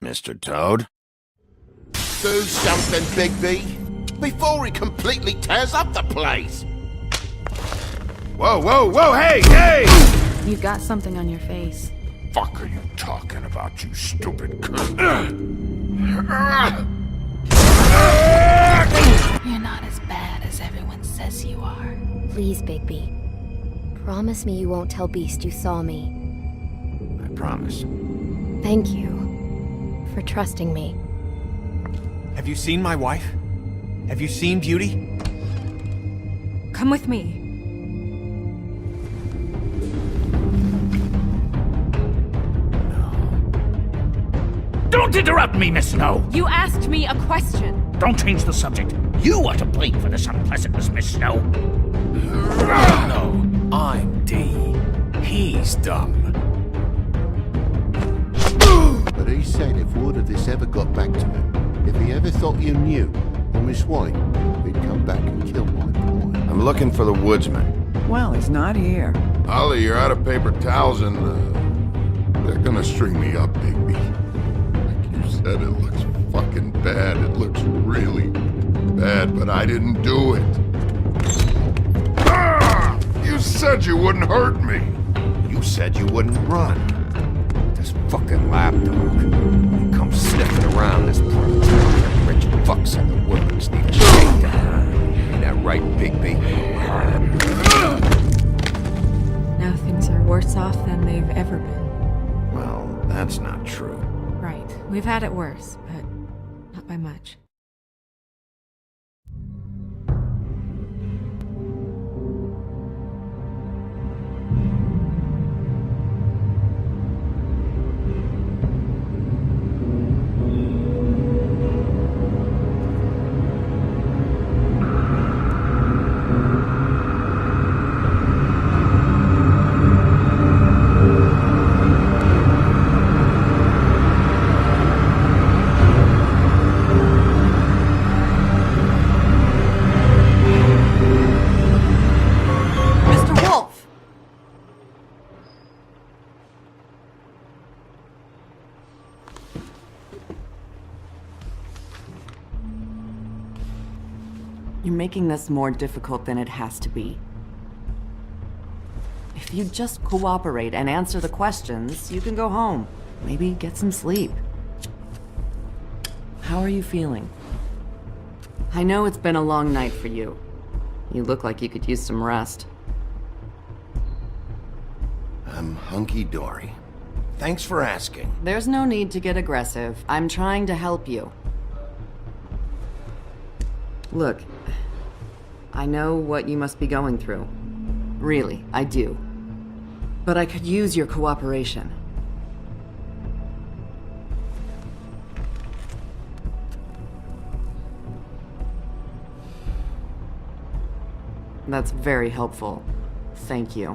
Mr. Toad? Do something, Bigby, before he completely tears up the place! Whoa, whoa, whoa, hey, hey! You've got something on your face. Fuck are you talking about, you stupid cunt? You're not as bad as everyone says you are. Please, Bigby. Promise me you won't tell Beast you saw me. I promise. Thank you for trusting me. Have you seen my wife? Have you seen Beauty? Come with me. Don't interrupt me, Miss Snow! You asked me a question. Don't change the subject. You are to blame for this unpleasantness, Miss Snow. No, I'm D. He's dumb. But he said if word of this ever got back to him, if he ever thought you knew, or Miss White, he'd come back and kill my boy. I'm looking for the woodsman. Well, he's not here. Ollie, you're out of paper towels and, they're gonna string me up, Bigby. Like you said, it looks fucking bad. It looks really bad, but I didn't do it. Ah! You said you wouldn't hurt me. You said you wouldn't run. This fucking lapdog. He comes sniffing around this part of town. Them rich fucks in the woods need a shakedown. Ain't that right, Bigby? Now things are worse off than they've ever been. Well, that's not true. Right. We've had it worse, but not by much. You're making this more difficult than it has to be. If you just cooperate and answer the questions, you can go home. Maybe get some sleep. How are you feeling? I know it's been a long night for you. You look like you could use some rest. I'm hunky-dory. Thanks for asking. There's no need to get aggressive. I'm trying to help you. Look, I know what you must be going through. Really, I do. But I could use your cooperation. That's very helpful. Thank you.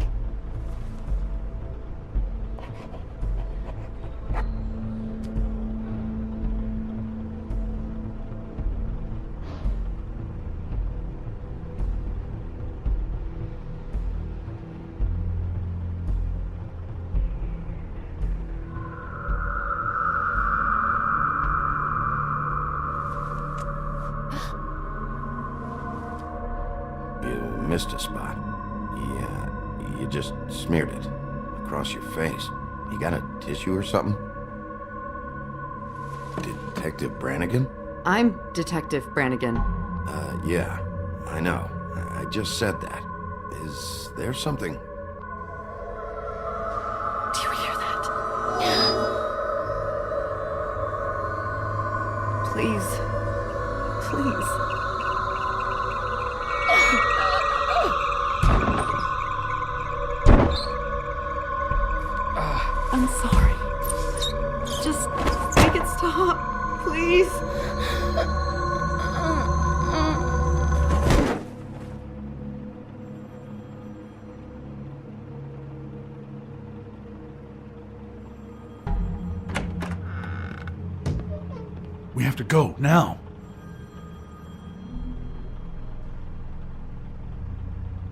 Missed a spot. You just smeared it across your face. You got a tissue or something? Detective Brannigan? I'm Detective Brannigan. Yeah, I know. I just said that. Is there something? Do you hear that? Please. Please. I'm sorry. Just make it stop, please. We have to go, now.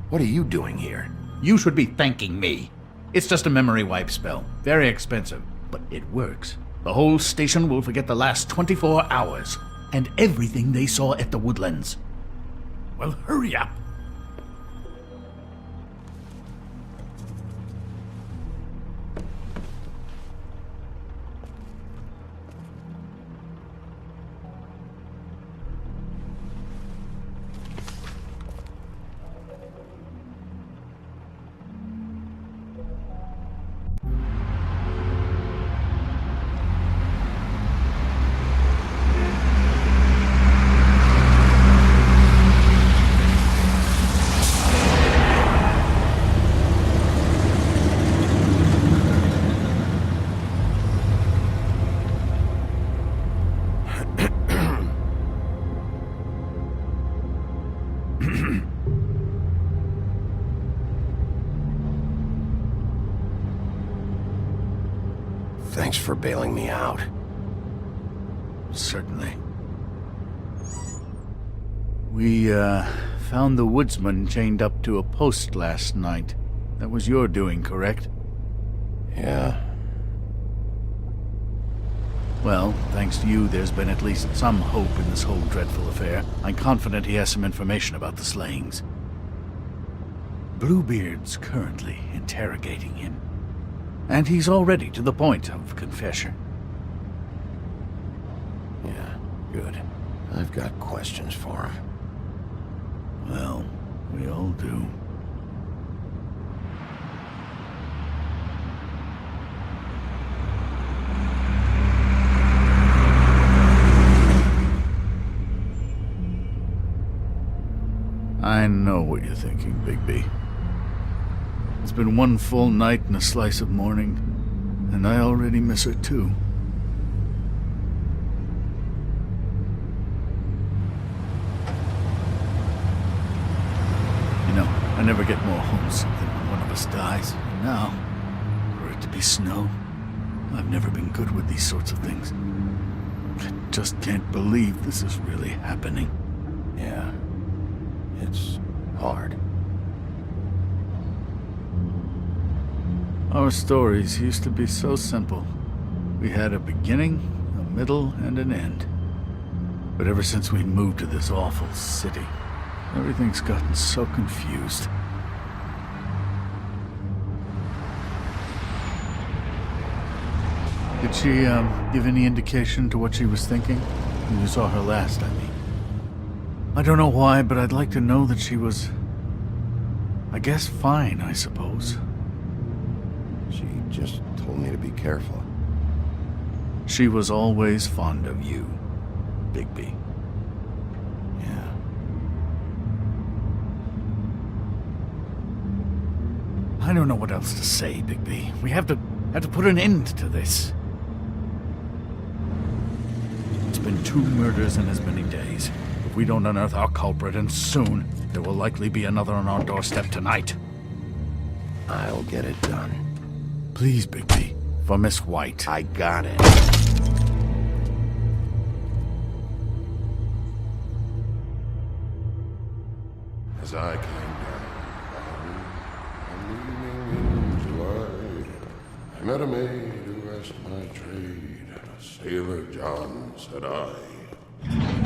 What are you doing here? You should be thanking me. It's just a memory wipe spell. Very expensive, but it works. The whole station will forget the last 24 hours and everything they saw at the Woodlands. Well, hurry up. Thanks for bailing me out. Certainly. We, found the woodsman chained up to a post last night. That was your doing, correct? Yeah. Well, thanks to you, there's been at least some hope in this whole dreadful affair. I'm confident he has some information about the slayings. Bluebeard's currently interrogating him. And he's already to the point of confession. Yeah, good. I've got questions for him. Well, we all do. I know what you're thinking, Bigby. It's been one full night and a slice of morning, and I already miss her too. You know, I never get more homesick than when one of us dies. And now, for it to be snow, I've never been good with these sorts of things. I just can't believe this is really happening. Yeah. It's hard. Our stories used to be so simple. We had a beginning, a middle, and an end. But ever since we moved to this awful city, everything's gotten so confused. Did she, give any indication to what she was thinking? When you saw her last, I mean. I don't know why, but I'd like to know that she was... I guess fine, I suppose. She just told me to be careful. She was always fond of you, Bigby. Yeah. I don't know what else to say, Bigby. We have to put an end to this. It's been 2 murders in as many days. If we don't unearth our culprit, and soon, there will likely be another on our doorstep tonight. I'll get it done. Please, Bigby, for Miss White. I got it. As I came down, I'm leaning into I met a maid who asked my trade. Sailor John, said I.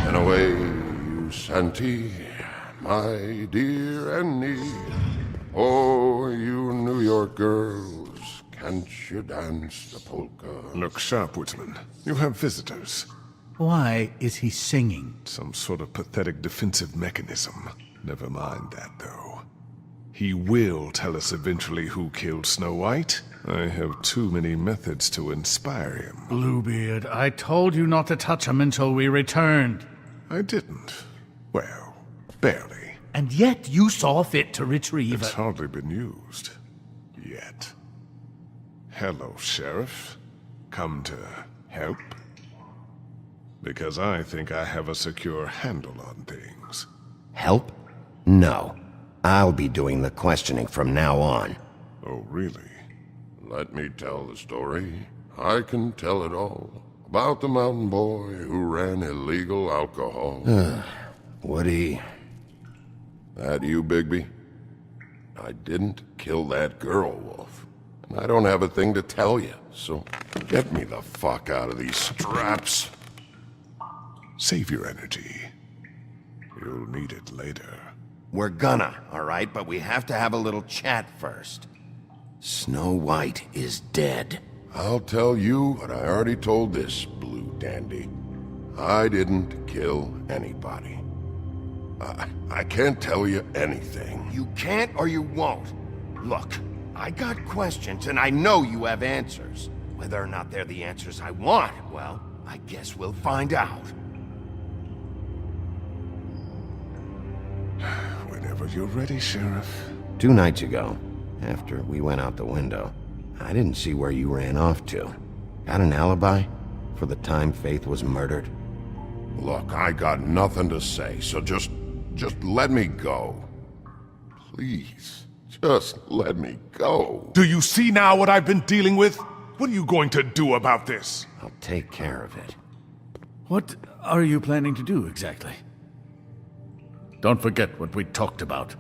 And away you Santee, my dear Annie. Oh, you New York girls, can't you dance the polka? Look sharp, Woodsman. You have visitors. Why is he singing? Some sort of pathetic defensive mechanism. Never mind that, though. He will tell us eventually who killed Snow White. I have too many methods to inspire him. Bluebeard, I told you not to touch him until we returned. I didn't. Well, barely. And yet you saw fit to retrieve It's it. hardly been used. Yet. Hello, Sheriff. Come to help? Because I think I have a secure handle on things. Help? No. I'll be doing the questioning from now on. Oh, really? Let me tell the story. I can tell it all. About the mountain boy who ran illegal alcohol. Woody, That you, Bigby? I didn't kill that girl, Wolf. And I don't have a thing to tell you, so get me the fuck out of these straps. Save your energy. You'll need it later. we're gonna, all right? But we have to have a little chat first. Snow White is dead. I'll tell you what I already told this blue dandy. I didn't kill anybody. I can't tell you anything. You can't or you won't. Look, I got questions and I know you have answers. Whether or not they're the answers I want, well, I guess we'll find out. Whenever you're ready, Sheriff. 2 nights ago, after we went out the window, I didn't see where you ran off to. Got an alibi for the time Faith was murdered? Look, I got nothing to say, so just let me go. Please, just let me go. Do you see now what I've been dealing with? What are you going to do about this? I'll take care of it. What are you planning to do exactly? Don't forget what we talked about.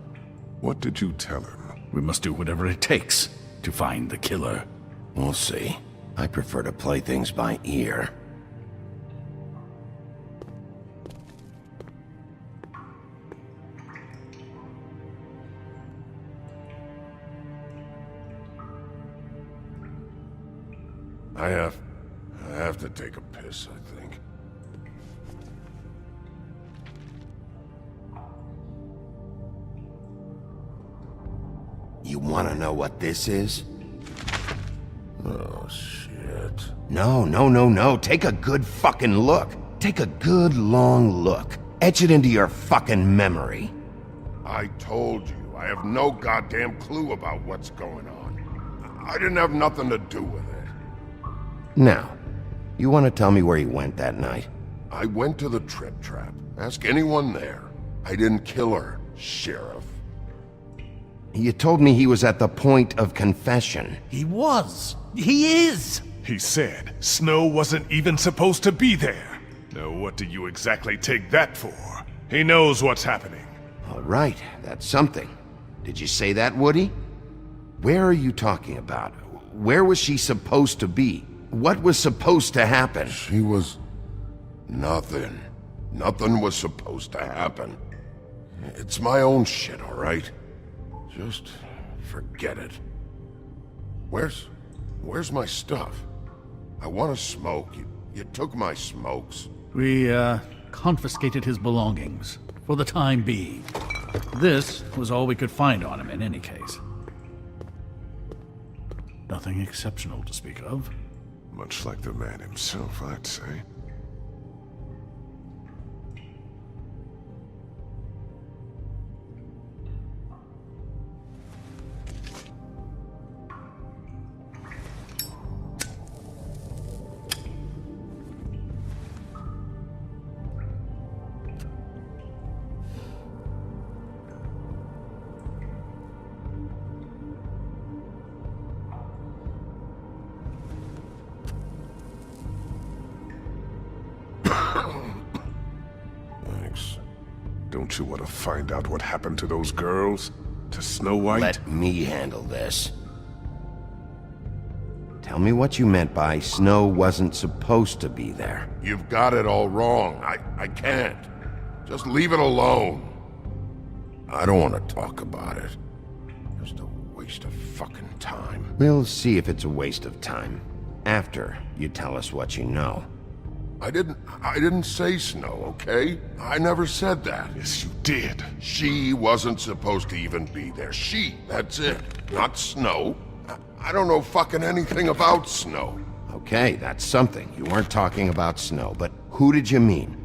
What did you tell him? We must do whatever it takes to find the killer. We'll see. I prefer to play things by ear. I have to take a piss, I think. You want to know what this is? Oh, shit. No. Take a good fucking look. Take a good long look. Etch it into your fucking memory. I told you, I have no goddamn clue about what's going on. I didn't have nothing to do with it. Now, you want to tell me where you went that night? I went to the Trip Trap. Ask anyone there. I didn't kill her, Sheriff. You told me he was at the point of confession. He was. He is. He said Snow wasn't even supposed to be there. Now what do you exactly take that for? He knows what's happening. All right, that's something. Did you say that, Woody? Where are you talking about? Where was she supposed to be? What was supposed to happen? She was... nothing. Nothing was supposed to happen. It's my own shit, all right? Just forget it. Where's my stuff? I want to smoke. You took my smokes. We, confiscated his belongings, for the time being. This was all we could find on him in any case. Nothing exceptional to speak of. Much like the man himself, I'd say. Thanks. Don't you want to find out what happened to those girls? To Snow White? Let me handle this. Tell me what you meant by Snow wasn't supposed to be there. You've got it all wrong. I can't. Just leave it alone. I don't want to talk about it. Just a waste of fucking time. We'll see if it's a waste of time. After you tell us what you know. I didn't say Snow, okay? I never said that. Yes, you did. She wasn't supposed to even be there. She, that's it. Not Snow. I don't know fucking anything about Snow. Okay, that's something. You weren't talking about Snow, but who did you mean?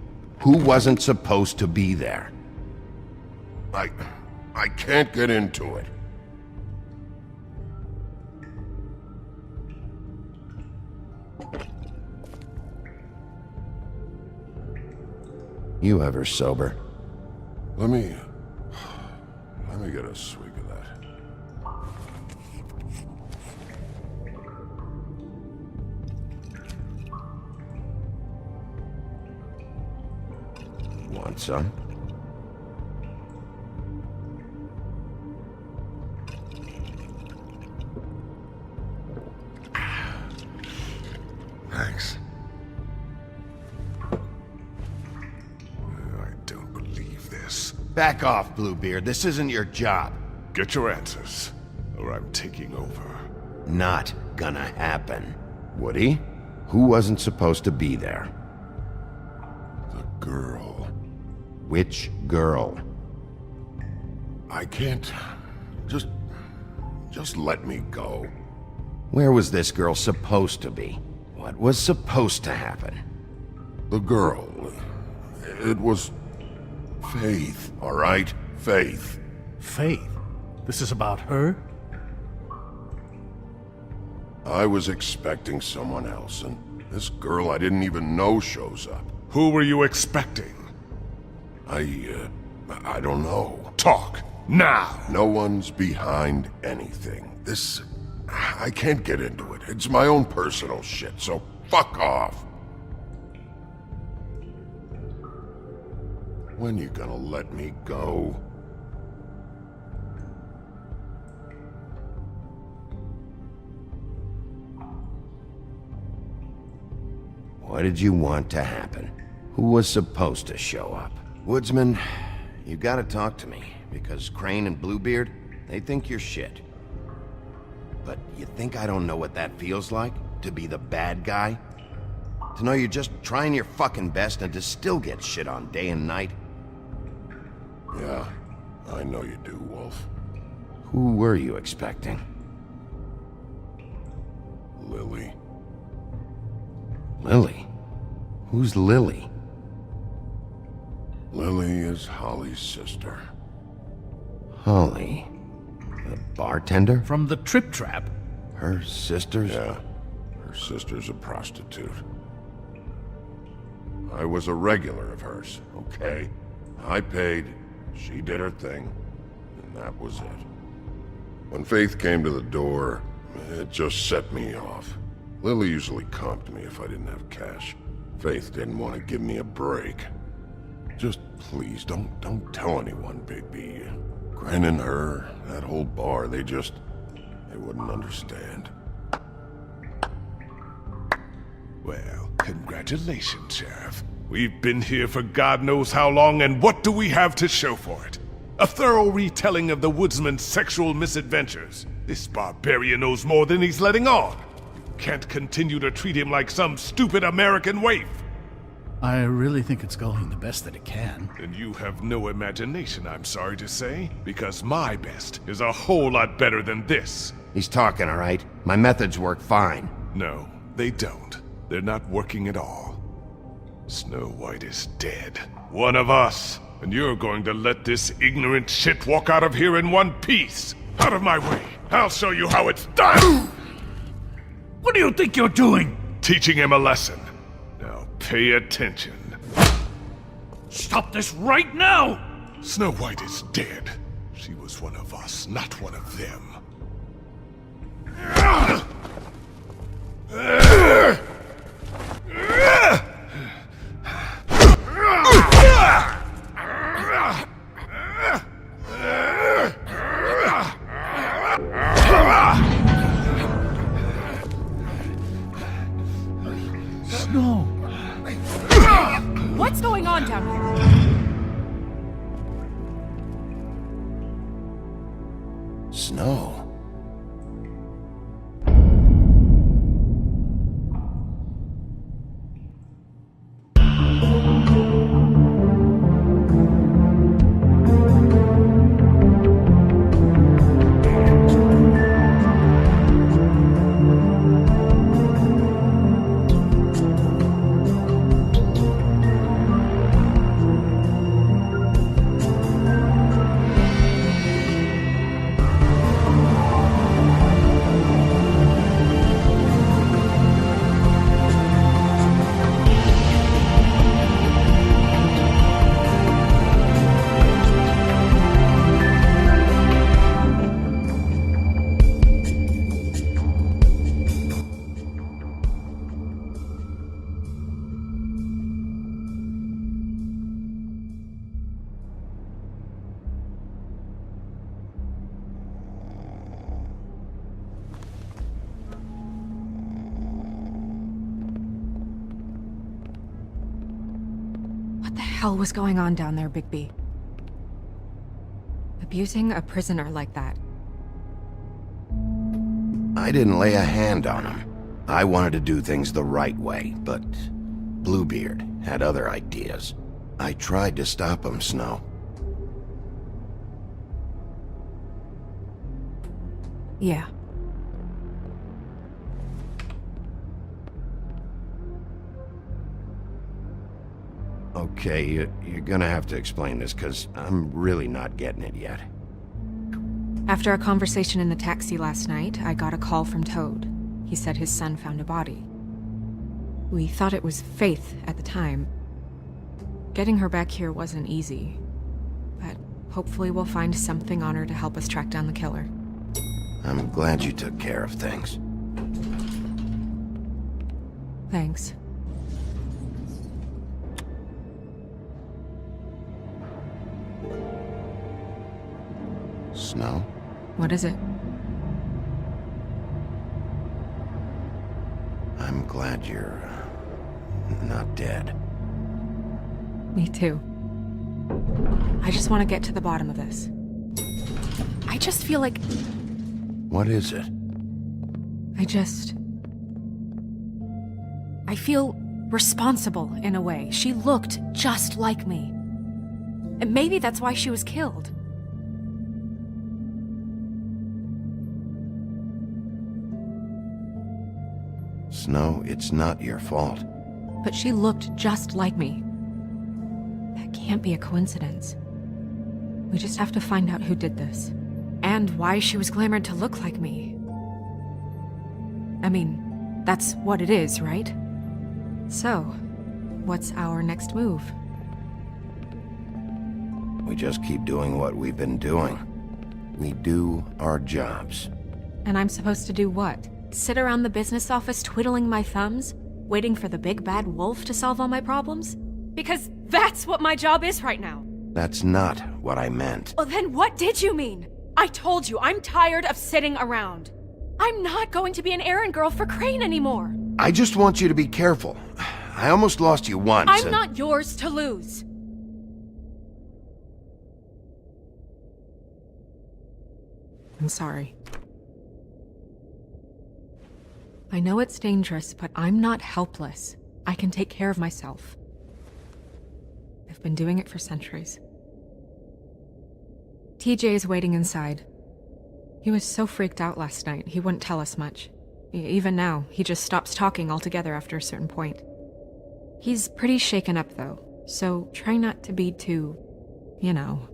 Who wasn't supposed to be there? I can't get into it. You ever sober? Let me get a swig of that. Want some? Thanks. I don't believe this. Back off, Bluebeard. This isn't your job. Get your answers, or I'm taking over. Not gonna happen. Woody? Who wasn't supposed to be there? The girl. Which girl? I can't... Just let me go. Where was this girl supposed to be? What was supposed to happen? The girl. It was... Faith, all right? Faith. Faith? This is about her? I was expecting someone else, and this girl I didn't even know shows up. Who were you expecting? I don't know. Talk, now! No one's behind anything. This... I can't get into it. It's my own personal shit, so fuck off. When you gonna let me go? What did you want to happen? Who was supposed to show up? Woodsman, you gotta talk to me, because Crane and Bluebeard, they think you're shit. But you think I don't know what that feels like? To be the bad guy? To know you're just trying your fucking best and to still get shit on day and night? Yeah, I know you do, Wolf. Who were you expecting? Lily. Lily? Who's Lily? Lily is Holly's sister. Holly? The bartender? From the Trip Trap? Her sister's? Yeah, her sister's a prostitute. I was a regular of hers, okay? I paid, she did her thing, and that was it. When Faith came to the door, it just set me off. Lily usually comped me if I didn't have cash. Faith didn't want to give me a break. Just please, don't tell anyone, Bigby. Gren and her, that whole bar, they wouldn't understand. Well, congratulations, Sheriff. We've been here for God knows how long, and what do we have to show for it? A thorough retelling of the woodsman's sexual misadventures. This barbarian knows more than he's letting on. You can't continue to treat him like some stupid American waif. I really think it's going the best that it can. And you have no imagination, I'm sorry to say, because my best is a whole lot better than this. He's talking, all right? My methods work fine. No, they don't. They're not working at all. Snow White is dead. One of us. And you're going to let this ignorant shit walk out of here in one piece. Out of my way. I'll show you how it's done. What do you think you're doing? Teaching him a lesson. Now pay attention. Stop this right now! Snow White is dead. She was one of us, not one of them. Snow! What's going on down here? Snow? What the hell was going on down there, Bigby? Abusing a prisoner like that. I didn't lay a hand on him. I wanted to do things the right way, but Bluebeard had other ideas. I tried to stop him, Snow. Yeah. Okay, you're gonna have to explain this, because I'm really not getting it yet. After a conversation in the taxi last night, I got a call from Toad. He said his son found a body. We thought it was Faith at the time. Getting her back here wasn't easy, but hopefully we'll find something on her to help us track down the killer. I'm glad you took care of things. Thanks. Snow? What is it? I'm glad you're not dead. Me too. I just want to get to the bottom of this. I just feel like... What is it? I feel responsible in a way. She looked just like me. And maybe that's why she was killed. Snow, it's not your fault. But she looked just like me. That can't be a coincidence. We just have to find out who did this. And why she was glamored to look like me. I mean, that's what it is, right? So, what's our next move? We just keep doing what we've been doing. We do our jobs. And I'm supposed to do what? Sit around the business office twiddling my thumbs, waiting for the big bad wolf to solve all my problems? Because that's what my job is right now. That's not what I meant. Well, then what did you mean? I told you, I'm tired of sitting around. I'm not going to be an errand girl for Crane anymore. I just want you to be careful. I almost lost you once. I'm not yours to lose. I'm sorry. I know it's dangerous, but I'm not helpless. I can take care of myself. I've been doing it for centuries. TJ is waiting inside. He was so freaked out last night, he wouldn't tell us much. Even now, he just stops talking altogether after a certain point. He's pretty shaken up, though, so try not to be too, you know.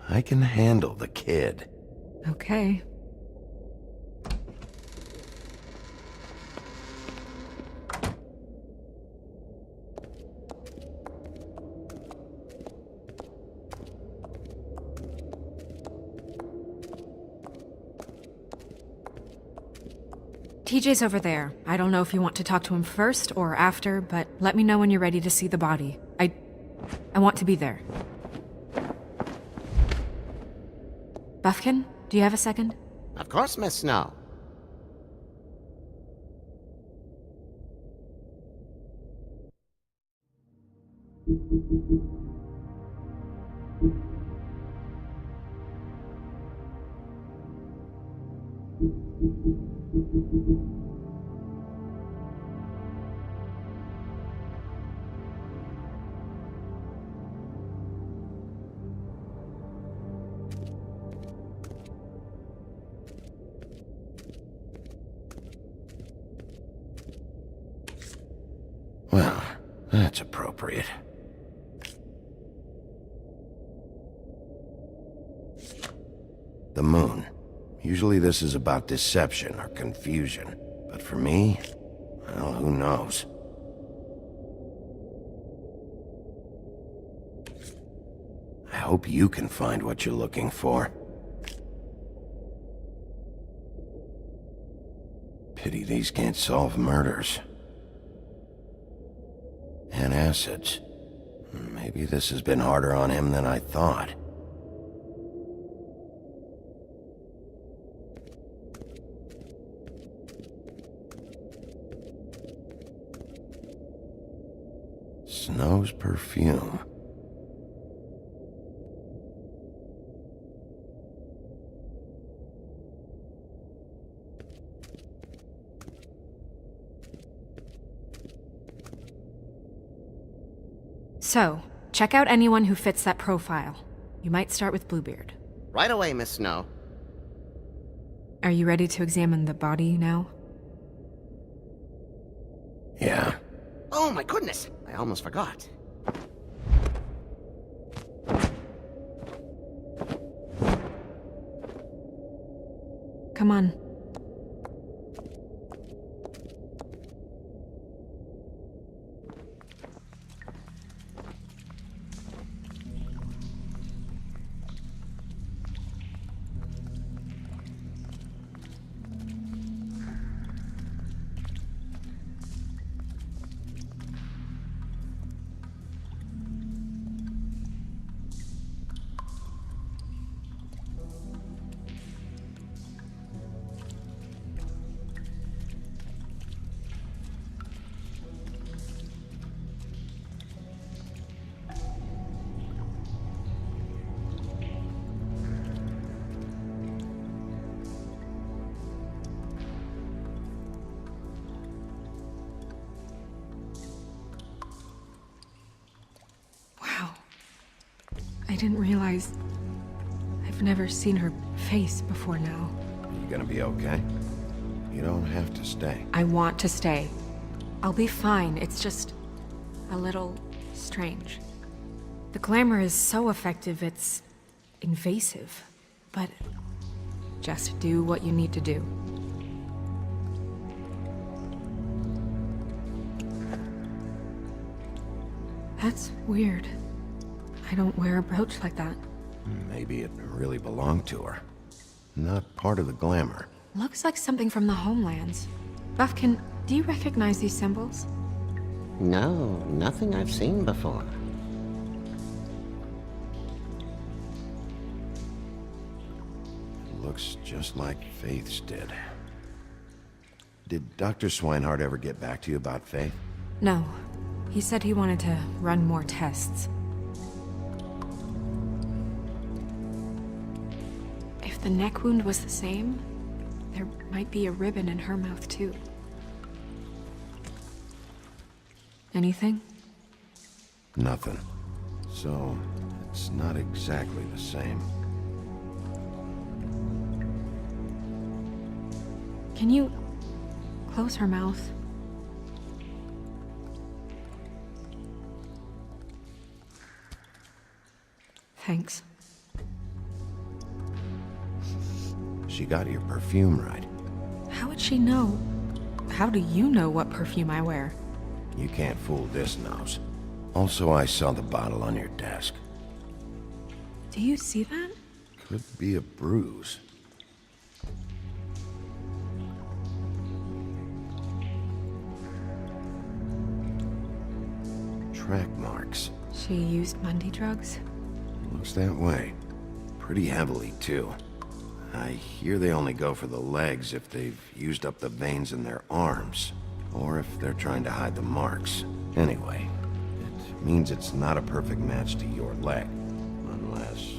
I can handle the kid. Okay. TJ's over there. I don't know if you want to talk to him first or after, but let me know when you're ready to see the body. I want to be there. Buffkin, do you have a second? Of course, Miss Snow. Well, that's appropriate. The moon. Usually this is about deception or confusion. But for me, well, who knows? I hope you can find what you're looking for. Pity these can't solve murders. And acids. Maybe this has been harder on him than I thought. Snow's perfume. So, check out anyone who fits that profile. You might start with Bluebeard. Right away, Miss Snow. Are you ready to examine the body now? Yeah. Oh my goodness! I almost forgot. Come on. I didn't realize... I've never seen her face before now. You gonna be okay? You don't have to stay. I want to stay. I'll be fine, it's just... a little... strange. The glamour is so effective, it's... invasive. But... just do what you need to do. That's weird. I don't wear a brooch like that. Maybe it really belonged to her. Not part of the glamour. Looks like something from the homelands. Buffkin, do you recognize these symbols? No, nothing I've seen before. It looks just like Faith's did. Did Dr. Swinehart ever get back to you about Faith? No. He said he wanted to run more tests. If the neck wound was the same, there might be a ribbon in her mouth too. Anything? Nothing. So, it's not exactly the same. Can you close her mouth? Thanks. She got your perfume right. How would she know? How do you know what perfume I wear? You can't fool this nose. Also, I saw the bottle on your desk. Do you see that? Could be a bruise. Track marks. She used Mundy drugs? Looks that way. Pretty heavily, too. I hear they only go for the legs if they've used up the veins in their arms, or if they're trying to hide the marks. Anyway, it means it's not a perfect match to your leg, unless...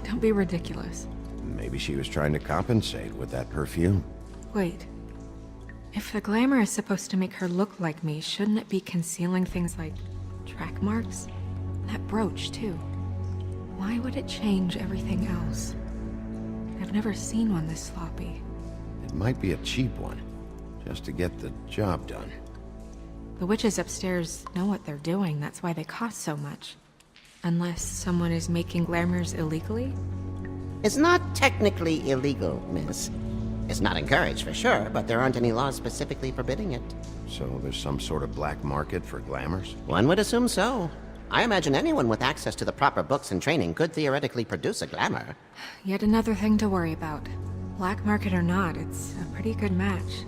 Don't be ridiculous. Maybe she was trying to compensate with that perfume. Wait. If the glamour is supposed to make her look like me, shouldn't it be concealing things like track marks? That brooch, too. Why would it change everything else? I've never seen one this sloppy. It might be a cheap one, just to get the job done. The witches upstairs know what they're doing, that's why they cost so much. Unless someone is making glamours illegally? It's not technically illegal, miss. It's not encouraged for sure, but there aren't any laws specifically forbidding it. So there's some sort of black market for glamours? One would assume so. I imagine anyone with access to the proper books and training could theoretically produce a glamour. Yet another thing to worry about. Black market or not, it's a pretty good match.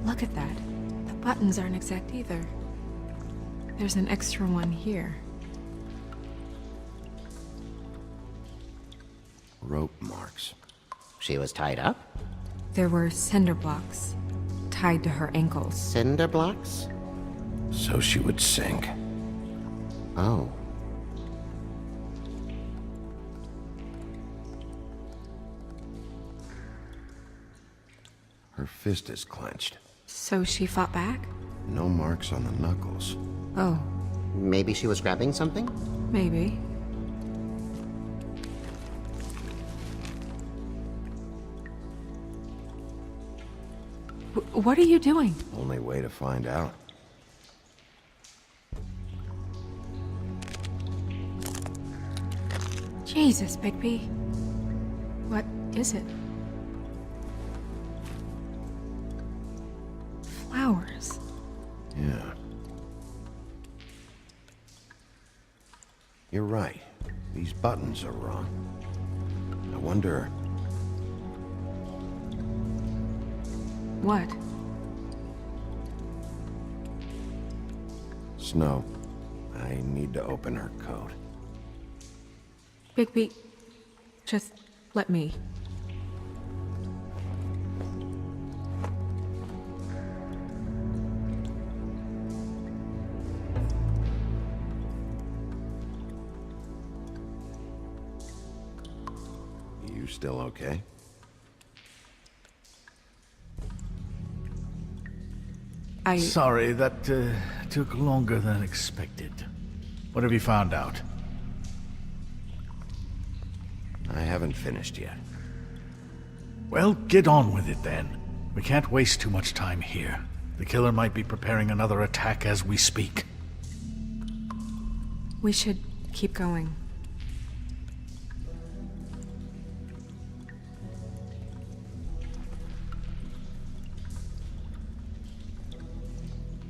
Look at that. The buttons aren't exact either. There's an extra one here. Rope marks. She was tied up? There were cinder blocks tied to her ankles. Cinder blocks? So she would sink. Oh. Her fist is clenched. So she fought back? No marks on the knuckles. Oh, Maybe she was grabbing something? maybe. What are you doing? Only way to find out. Jesus, Bigby. What is it? Flowers. Yeah. You're right. These buttons are wrong. I wonder... What? Snow, I need to open her coat. Bigby, just let me. You still okay? Sorry, that took longer than expected. What have you found out? I haven't finished yet. Well, get on with it then. We can't waste too much time here. The killer might be preparing another attack as we speak. We should keep going.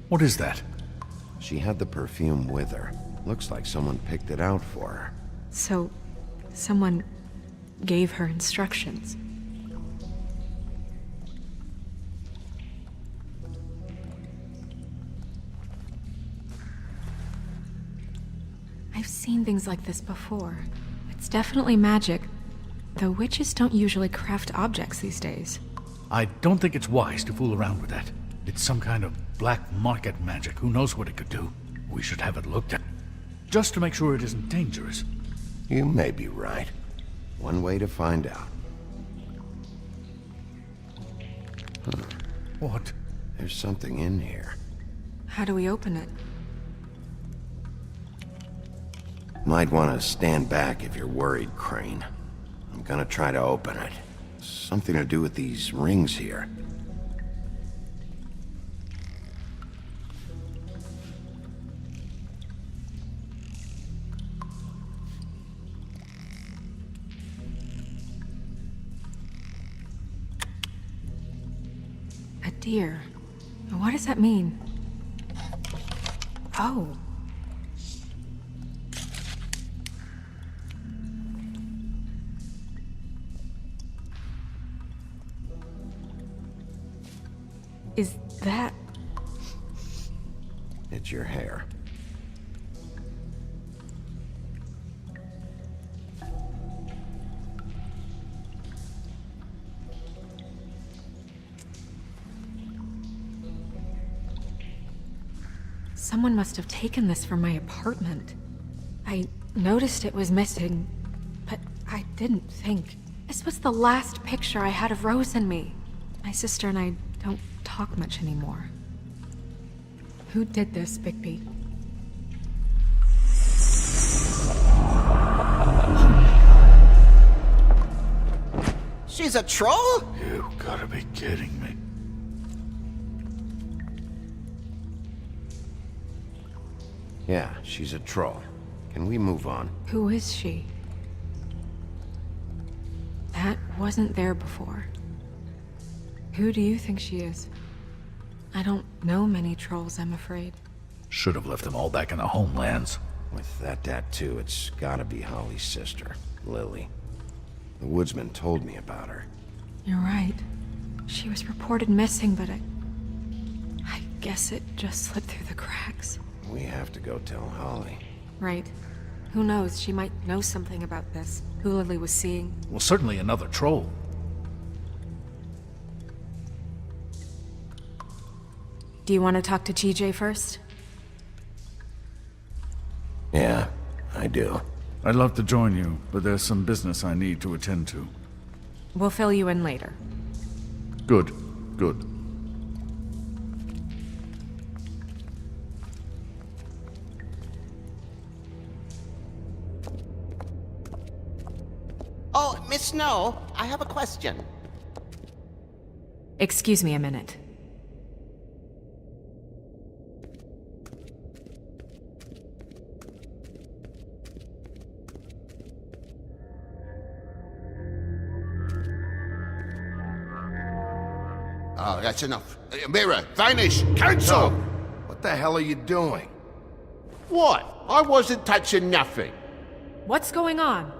What is that? She had the perfume with her. Looks like someone picked it out for her. So, someone gave her instructions. I've seen things like this before. It's definitely magic, though witches don't usually craft objects these days. I don't think it's wise to fool around with that. It's some kind of black market magic. Who knows what it could do? We should have it looked at. Just to make sure it isn't dangerous. You may be right. One way to find out. What? There's something in here. How do we open it? Might want to stand back if you're worried, Crane. I'm gonna try to open it. Something to do with these rings here. A deer. What does that mean? Oh. Is that... It's your hair. Someone must have taken this from my apartment. I noticed it was missing, but I didn't think. This was the last picture I had of Rose and me. My sister and I don't talk much anymore. Who did this, Bigby? She's a troll? You gotta be kidding me. Yeah, she's a troll. Can we move on? Who is she? That wasn't there before. Who do you think she is? I don't know many trolls, I'm afraid. Should have left them all back in the homelands. With that tattoo, it's gotta be Holly's sister, Lily. The woodsman told me about her. You're right. She was reported missing, but I guess it just slipped through the cracks. We have to go tell Holly. Right. Who knows, she might know something about this. Who Lily was seeing. Well, certainly another troll. Do you want to talk to TJ first? Yeah, I do. I'd love to join you, but there's some business I need to attend to. We'll fill you in later. Good, good. Oh, Miss Snow, I have a question. Excuse me a minute. Oh, that's enough. Mirror, vanish, cancel! What the hell are you doing? What? I wasn't touching nothing. What's going on?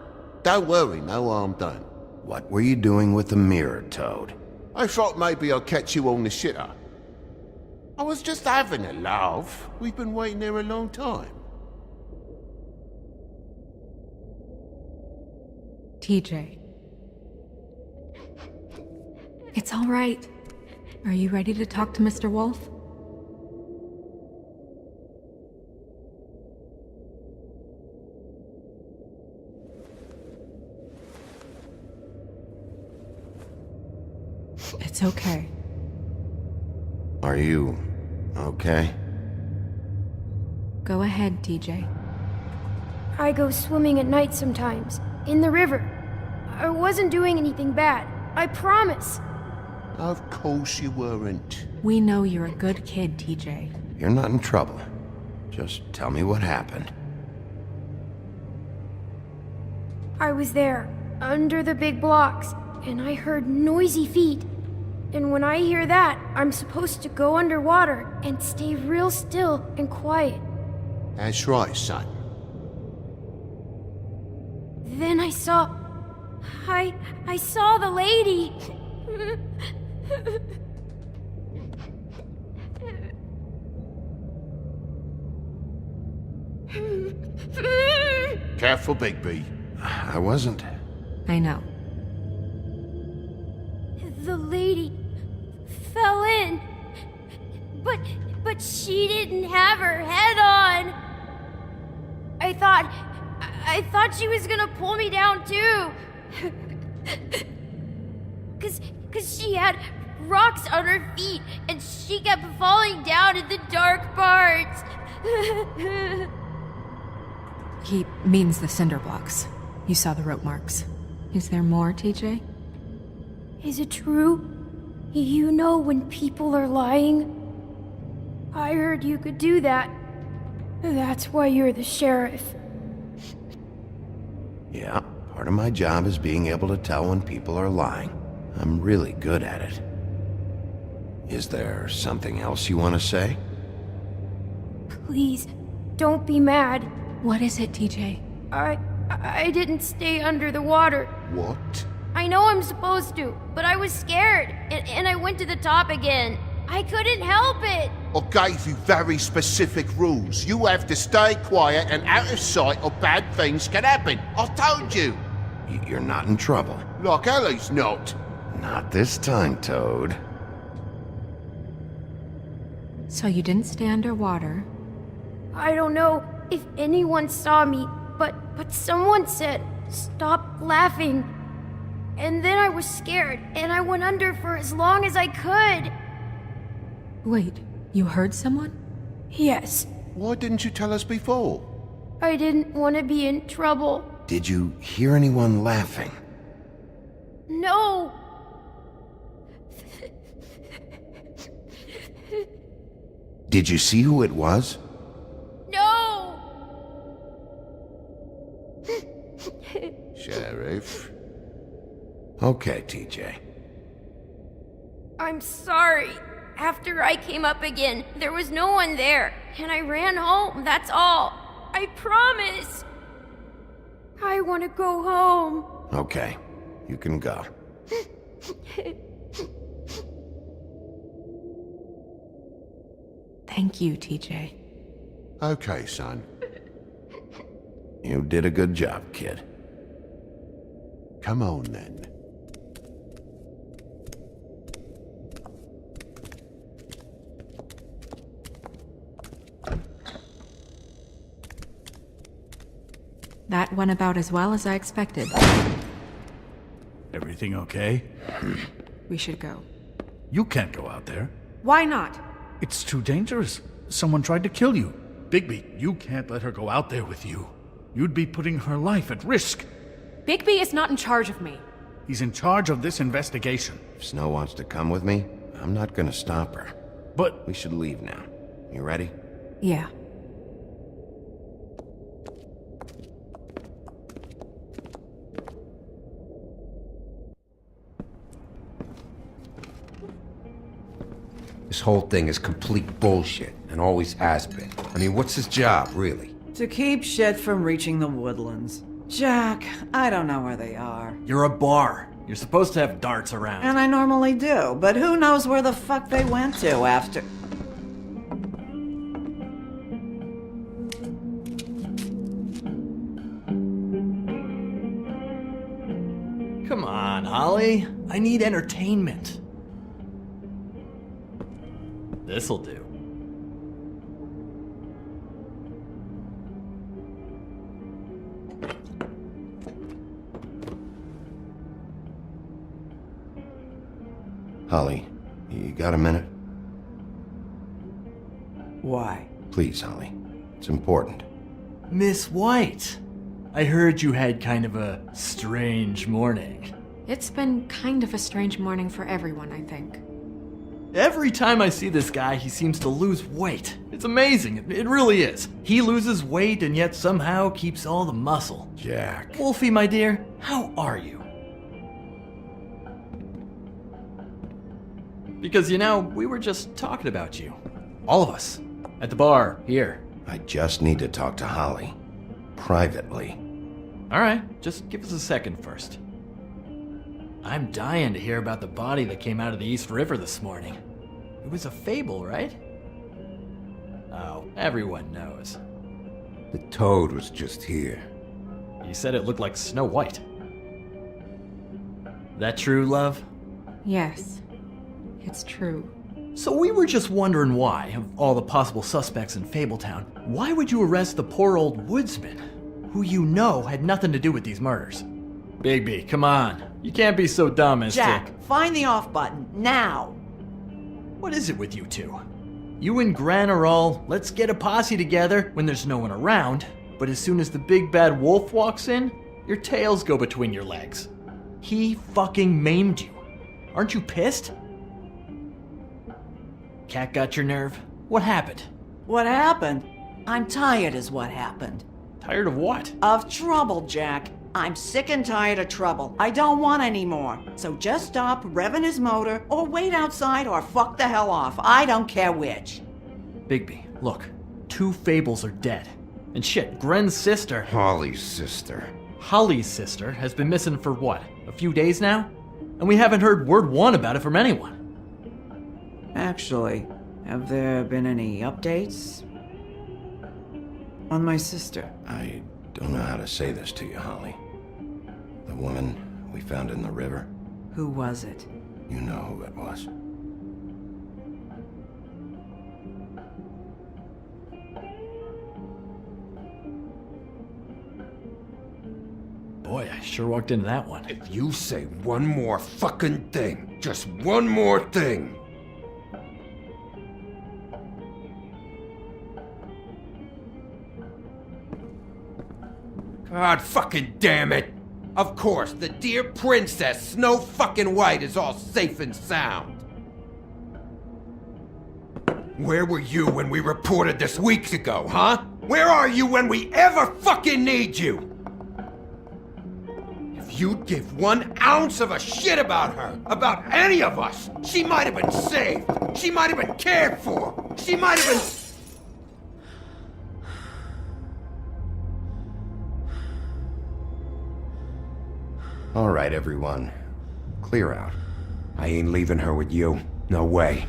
Don't worry, no harm done. What were you doing with the mirror, Toad? I thought maybe I'd catch you on the shitter. I was just having a laugh. We've been waiting there a long time. TJ. It's all right. Are you ready to talk to Mr. Wolf? It's okay. Are you okay? Go ahead, TJ. I go swimming at night sometimes, in the river. I wasn't doing anything bad, I promise. Of course you weren't. We know you're a good kid, TJ. You're not in trouble. Just tell me what happened. I was there, under the big blocks, and I heard noisy feet. And when I hear that, I'm supposed to go underwater and stay real still and quiet. That's right, son. Then I saw the lady. Careful, Bigby. I wasn't. I know. The lady fell in. But she didn't have her head on. I thought she was gonna pull me down too. Cause she had rocks on her feet and she kept falling down in the dark parts. He means the cinder blocks. You saw the rope marks. Is there more, TJ? Is it true? You know when people are lying? I heard you could do that. That's why you're the sheriff. Yeah, part of my job is being able to tell when people are lying. I'm really good at it. Is there something else you want to say? Please, don't be mad. What is it, TJ? I didn't stay under the water. What? I know I'm supposed to, but I was scared, and I went to the top again. I couldn't help it. I gave you very specific rules. You have to stay quiet and out of sight or bad things can happen. I told you. You're not in trouble. Like Ellie's not. Not this time, Toad. So you didn't stay underwater. I don't know if anyone saw me, but someone said, "Stop laughing." And then I was scared, and I went under for as long as I could. Wait, you heard someone? Yes, Why didn't you tell us before? I didn't want to be in trouble. Did you hear anyone laughing? No! Did you see who it was? No! Sheriff? Okay, TJ. I'm sorry. After I came up again, there was no one there, and I ran home, that's all. I promise. I want to go home. Okay, you can go. Thank you, TJ. Okay, son. You did a good job, kid. Come on, then. That went about as well as I expected. Everything okay? We should go. You can't go out there. Why not? It's too dangerous. Someone tried to kill you. Bigby, you can't let her go out there with you. You'd be putting her life at risk. Bigby is not in charge of me. He's in charge of this investigation. If Snow wants to come with me, I'm not gonna stop her. But We should leave now. You ready? Yeah. This whole thing is complete bullshit, and always has been. I mean, what's his job, really? To keep shit from reaching the woodlands. Jack, I don't know where they are. You're a bar. You're supposed to have darts around. And I normally do, but who knows where the fuck they went to after. Come on, Holly. I need entertainment. This'll do. Holly, you got a minute? Why? Please, Holly. It's important. Miss White, I heard you had kind of a strange morning. It's been kind of a strange morning for everyone, I think. Every time I see this guy, he seems to lose weight. It's amazing. It really is. He loses weight and yet somehow keeps all the muscle. Jack. Wolfie, my dear, how are you? Because, you know, we were just talking about you. All of us. At the bar, here. I just need to talk to Holly. Privately. Alright, just give us a second first. I'm dying to hear about the body that came out of the East River this morning. It was a fable, right? Oh, everyone knows. The toad was just here. You said it looked like Snow White. That true, love? Yes. It's true. So we were just wondering why, of all the possible suspects in Fabletown, why would you arrest the poor old woodsman, who you know had nothing to do with these murders? Bigby, come on. You can't be so dumb as Jack, find the off button, now! What is it with you two? You and Gran are all, let's get a posse together when there's no one around, but as soon as the big bad wolf walks in, your tails go between your legs. He fucking maimed you. Aren't you pissed? Cat got your nerve? What happened? What happened? I'm tired is what happened. Tired of what? Of trouble, Jack. I'm sick and tired of trouble. I don't want any more. So just stop revving his motor, or wait outside, or fuck the hell off. I don't care which. Bigby, look. 2 fables are dead. And shit, Gren's sister... Holly's sister. Holly's sister has been missing for what? A few days now? And we haven't heard word one about it from anyone. Actually, have there been any updates? On my sister? I don't know how to say this to you, Holly. The woman we found in the river. Who was it? You know who it was. Boy, I sure walked into that one. If you say one more fucking thing, just one more thing. God fucking damn it! Of course, the dear princess Snow fucking White is all safe and sound. Where were you when we reported this weeks ago, huh? Where are you when we ever fucking need you? If you'd give 1 ounce of a shit about her, about any of us, she might have been saved. She might have been cared for. She might have been... All right, everyone. Clear out. I ain't leaving her with you. No way.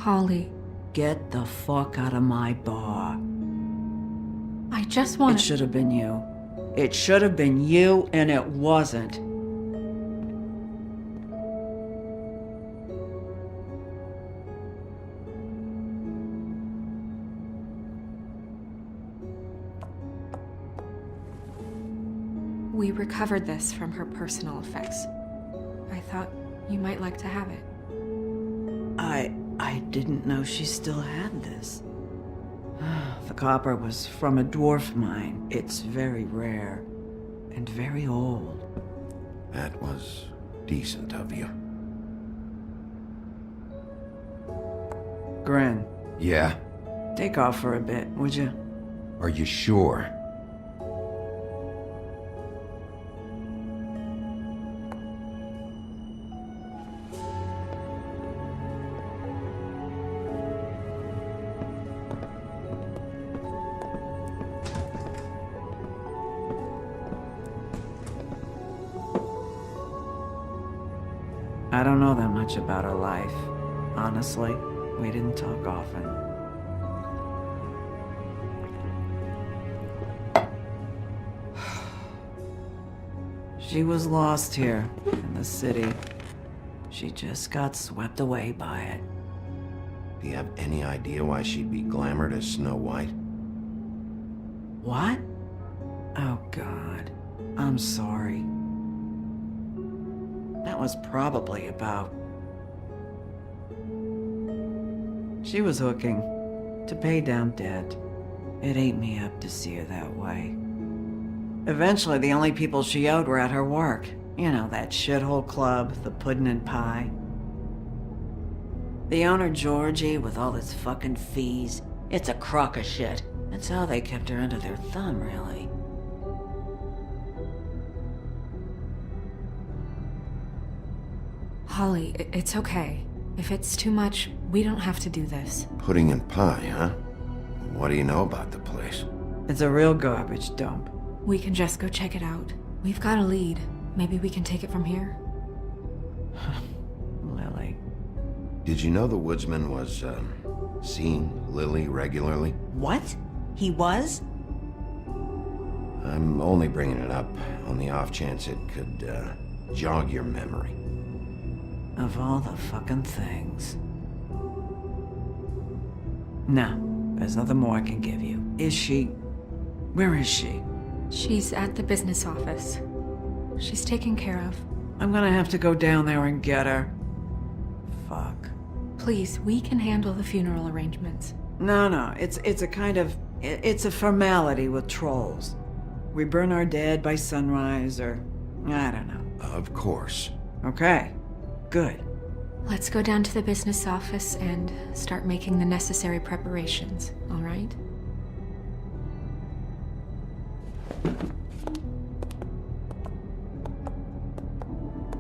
Holly, Get the fuck out of my bar. I just want It should have been you. It should have been you, and it wasn't. We recovered this from her personal effects. I thought you might like to have it. I didn't know she still had this. The copper was from a dwarf mine. It's very rare and very old. That was decent of you. Gren, Yeah? take off for a bit, would you? Are you sure? I don't know that much about her life. Honestly, we didn't talk often. She was lost here in the city. She just got swept away by it. Do you have any idea why she'd be glamored as Snow White? What? Oh, God. I'm sorry. That was probably about... She was hooking to pay down debt. It ate me up to see her that way. Eventually, the only people she owed were at her work. You know, that shithole club, the Puddin' and Pie. The owner, Georgie, with all his fucking fees. It's a crock of shit. That's how they kept her under their thumb, really. Holly, it's okay. If it's too much, we don't have to do this. Pudding and pie, huh? What do you know about the place? It's a real garbage dump. We can just go check it out. We've got a lead. Maybe we can take it from here. Lily. Did you know the woodsman was, seeing Lily regularly? What? He was? I'm only bringing it up on the off chance it could, jog your memory. Of all the fucking things. No, there's nothing more I can give you. Is she... Where is she? She's at the business office. She's taken care of. I'm gonna have to go down there and get her. Fuck. Please, we can handle the funeral arrangements. No, it's a kind of... It's a formality with trolls. We burn our dead by sunrise, or... I don't know. Of course. Okay. Good. Let's go down to the business office and start making the necessary preparations, all right?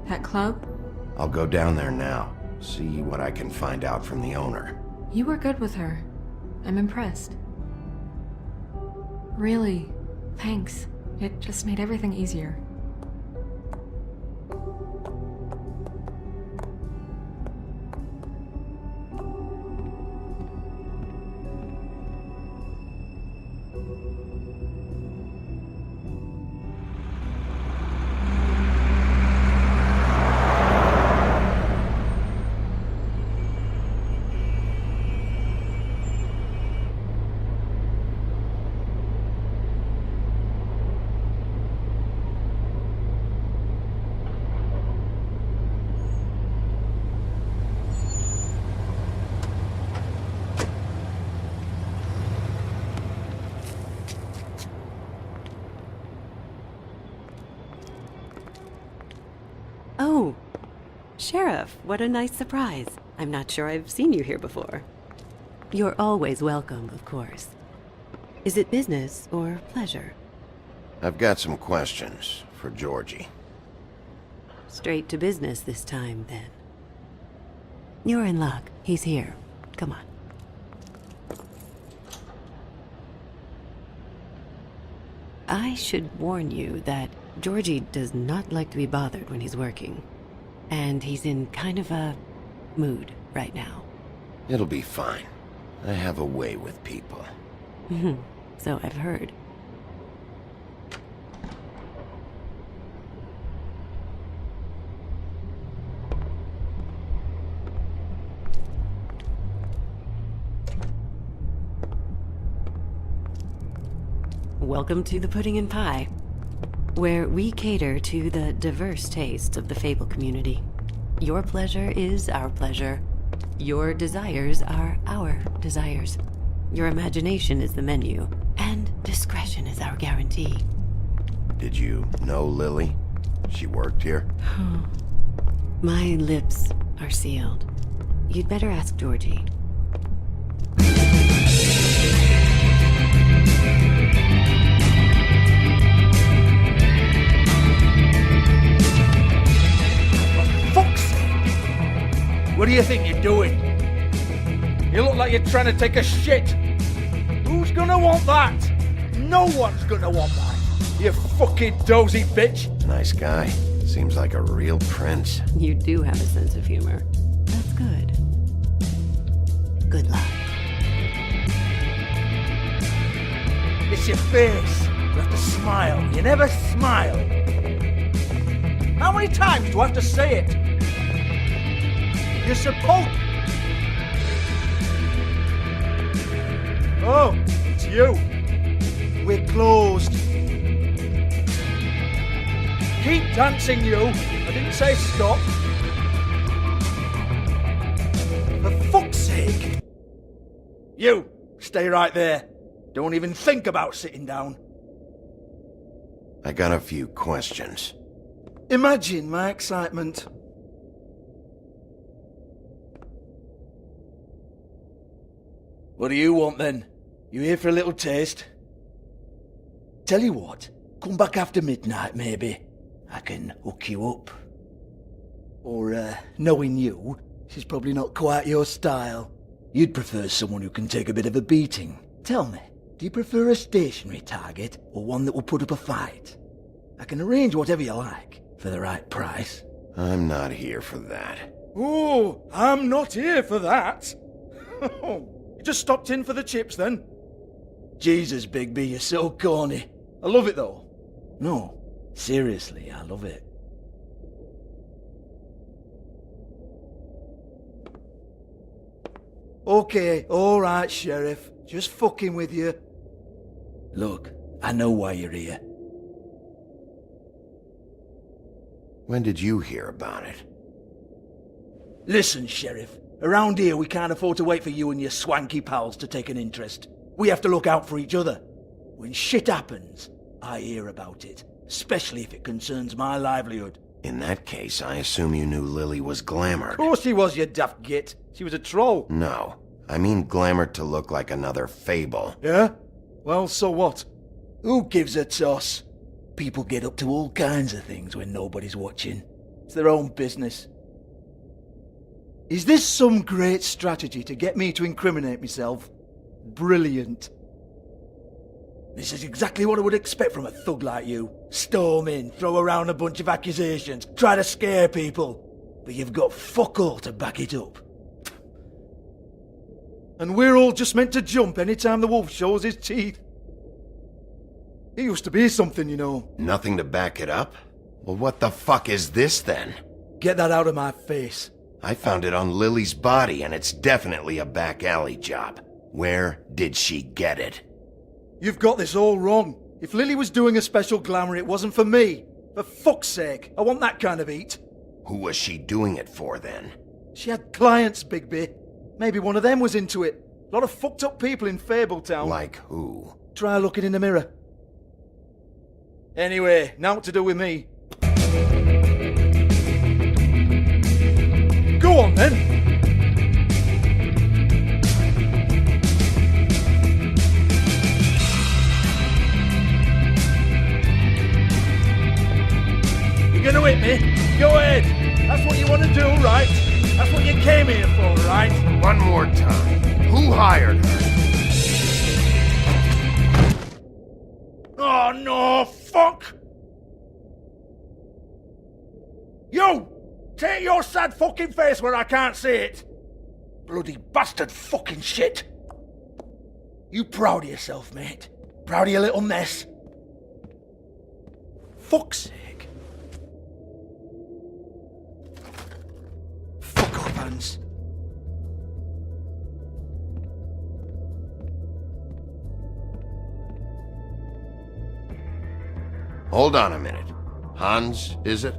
That club? I'll go down there now. See what I can find out from the owner. You were good with her. I'm impressed. Really, thanks. It just made everything easier. Oh, Sheriff, what a nice surprise. I'm not sure I've seen you here before. You're always welcome, of course. Is it business or pleasure? I've got some questions for Georgie. Straight to business this time, then. You're in luck. He's here. Come on. I should warn you that Georgie does not like to be bothered when he's working. And he's in kind of a mood right now. It'll be fine. I have a way with people. So I've heard. Welcome to the Pudding and Pie, where we cater to the diverse tastes of the Fable community. Your pleasure is our pleasure. Your desires are our desires. Your imagination is the menu, and discretion is our guarantee. Did you know Lily? She worked here? My lips are sealed. You'd better ask Georgie. Fuck's sake! What do you think you're doing? You look like you're trying to take a shit. Who's gonna want that? No one's gonna want that. You fucking dozy bitch. Nice guy. Seems like a real prince. You do have a sense of humor. That's good. Good luck. It's your face. You have to smile. You never smile. How many times do I have to say it? You're supposed... Oh, it's you. We're closed. Keep dancing, you. I didn't say stop. For fuck's sake. You, stay right there. Don't even think about sitting down. I got a few questions. Imagine my excitement. What do you want then? You here for a little taste? Tell you what, come back after midnight maybe. I can hook you up. Or, knowing you, she's probably not quite your style. You'd prefer someone who can take a bit of a beating. Tell me, do you prefer a stationary target or one that will put up a fight? I can arrange whatever you like for the right price. I'm not here for that. Oh, I'm not here for that. You just stopped in for the chips then? Jesus, Bigby, you're so corny. I love it though. No, seriously, I love it. Okay, alright, Sheriff. Just fucking with you. Look, I know why you're here. When did you hear about it? Listen, Sheriff. Around here, we can't afford to wait for you and your swanky pals to take an interest. We have to look out for each other. When shit happens, I hear about it. Especially if it concerns my livelihood. In that case, I assume you knew Lily was glamored. Of course she was, you daft git. She was a troll. No. I mean glamored to look like another fable. Yeah? Well, so what? Who gives a toss? People get up to all kinds of things when nobody's watching. It's their own business. Is this some great strategy to get me to incriminate myself? Brilliant. This is exactly what I would expect from a thug like you. Storm in, throw around a bunch of accusations, try to scare people. But you've got fuck all to back it up. And we're all just meant to jump any time the wolf shows his teeth. He used to be something, you know. Nothing to back it up? Well, what the fuck is this then? Get that out of my face. I found it on Lily's body, and it's definitely a back alley job. Where did she get it? You've got this all wrong. If Lily was doing a special glamour, it wasn't for me. For fuck's sake, I want that kind of eat. Who was she doing it for, then? She had clients, Bigby. Maybe one of them was into it. A lot of fucked up people in Fabletown. Like who? Try looking in the mirror. Anyway, now what to do with me. Go on, then. You're gonna hit me? Go ahead. That's what you want to do, right? That's what you came here for, right? One more time. Who hired her? Oh, no, fuck! You! Take your sad fucking face where I can't see it! Bloody bastard fucking shit! You proud of yourself, mate? Proud of your little mess? Fuck's sake. Fuck up, Hans. Hold on a minute. Hans, is it?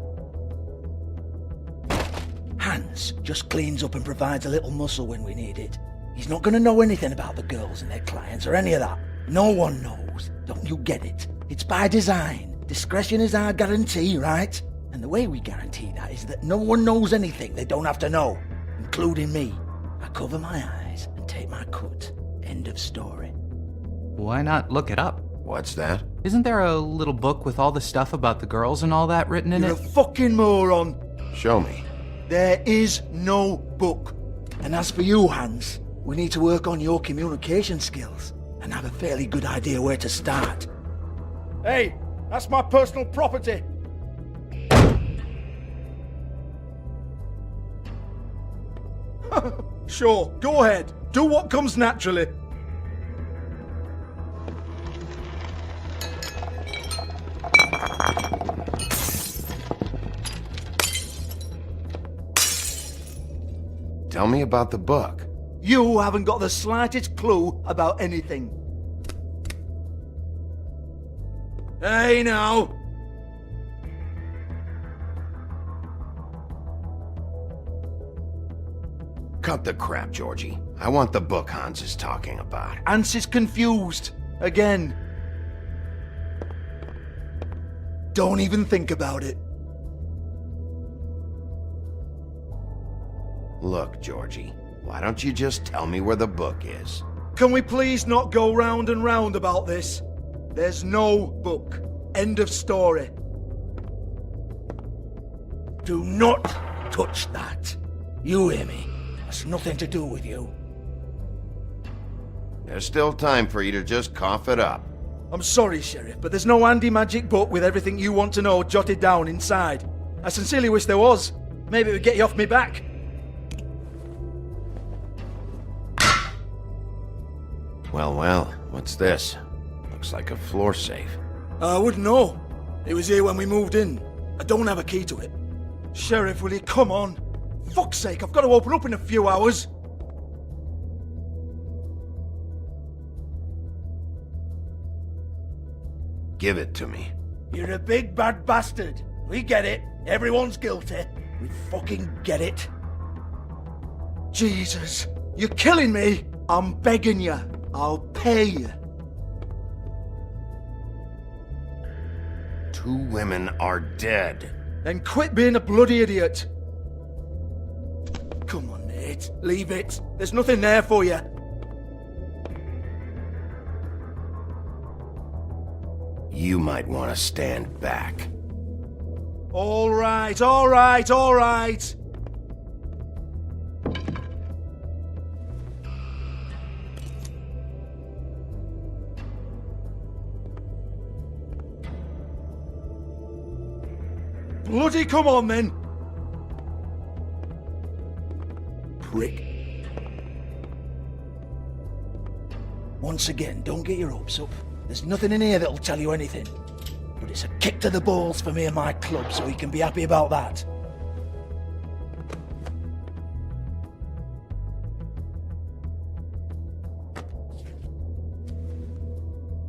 Hans just cleans up and provides a little muscle when we need it. He's not going to know anything about the girls and their clients or any of that. No one knows. Don't you get it? It's by design. Discretion is our guarantee, right? And the way we guarantee that is that no one knows anything they don't have to know, including me. I cover my eyes and take my cut. End of story. Why not look it up? What's that? Isn't there a little book with all the stuff about the girls and all that written in You're it? a fucking moron. Show me. There is no book. And as for you, Hans, we need to work on your communication skills and have a fairly good idea where to start. Hey, that's my personal property. Sure, go ahead. Do what comes naturally. Tell me about the book. You haven't got the slightest clue about anything. Hey, now! Cut the crap, Georgie. I want the book Hans is talking about. Hans is confused. Again. Don't even think about it. Look, Georgie, why don't you just tell me where the book is? Can we please not go round and round about this? There's no book. End of story. Do not touch that. You hear me? It's nothing to do with you. There's still time for you to just cough it up. I'm sorry, Sheriff, but there's no handy magic book with everything you want to know jotted down inside. I sincerely wish there was. Maybe it would get you off me back. Well, what's this? Looks like a floor safe. I wouldn't know. It was here when we moved in. I don't have a key to it. Sheriff, will you come on? Fuck's sake, I've got to open up in a few hours. Give it to me. You're a big bad bastard. We get it. Everyone's guilty. We fucking get it. Jesus, you're killing me. I'm begging you. I'll pay you. 2 women are dead. Then quit being a bloody idiot. Come on, Nate. Leave it. There's nothing there for you. You might want to stand back. All right, all right, all right. Bloody come on, then. Prick. Once again, don't get your hopes up. There's nothing in here that'll tell you anything. But it's a kick to the balls for me and my club, so he can be happy about that.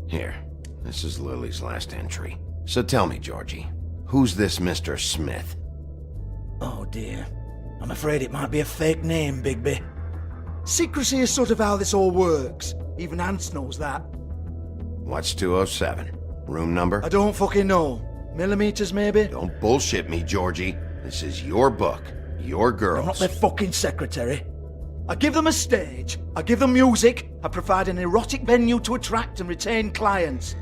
Here, this is Lily's last entry. So tell me, Georgie, who's this Mr. Smith? Oh dear. I'm afraid it might be a fake name, Bigby. Secrecy is sort of how this all works. Even Hans knows that. What's 207? Room number? I don't fucking know. Millimeters, maybe? Don't bullshit me, Georgie. This is your book. Your girls. I'm not their fucking secretary. I give them a stage. I give them music. I provide an erotic venue to attract and retain clients.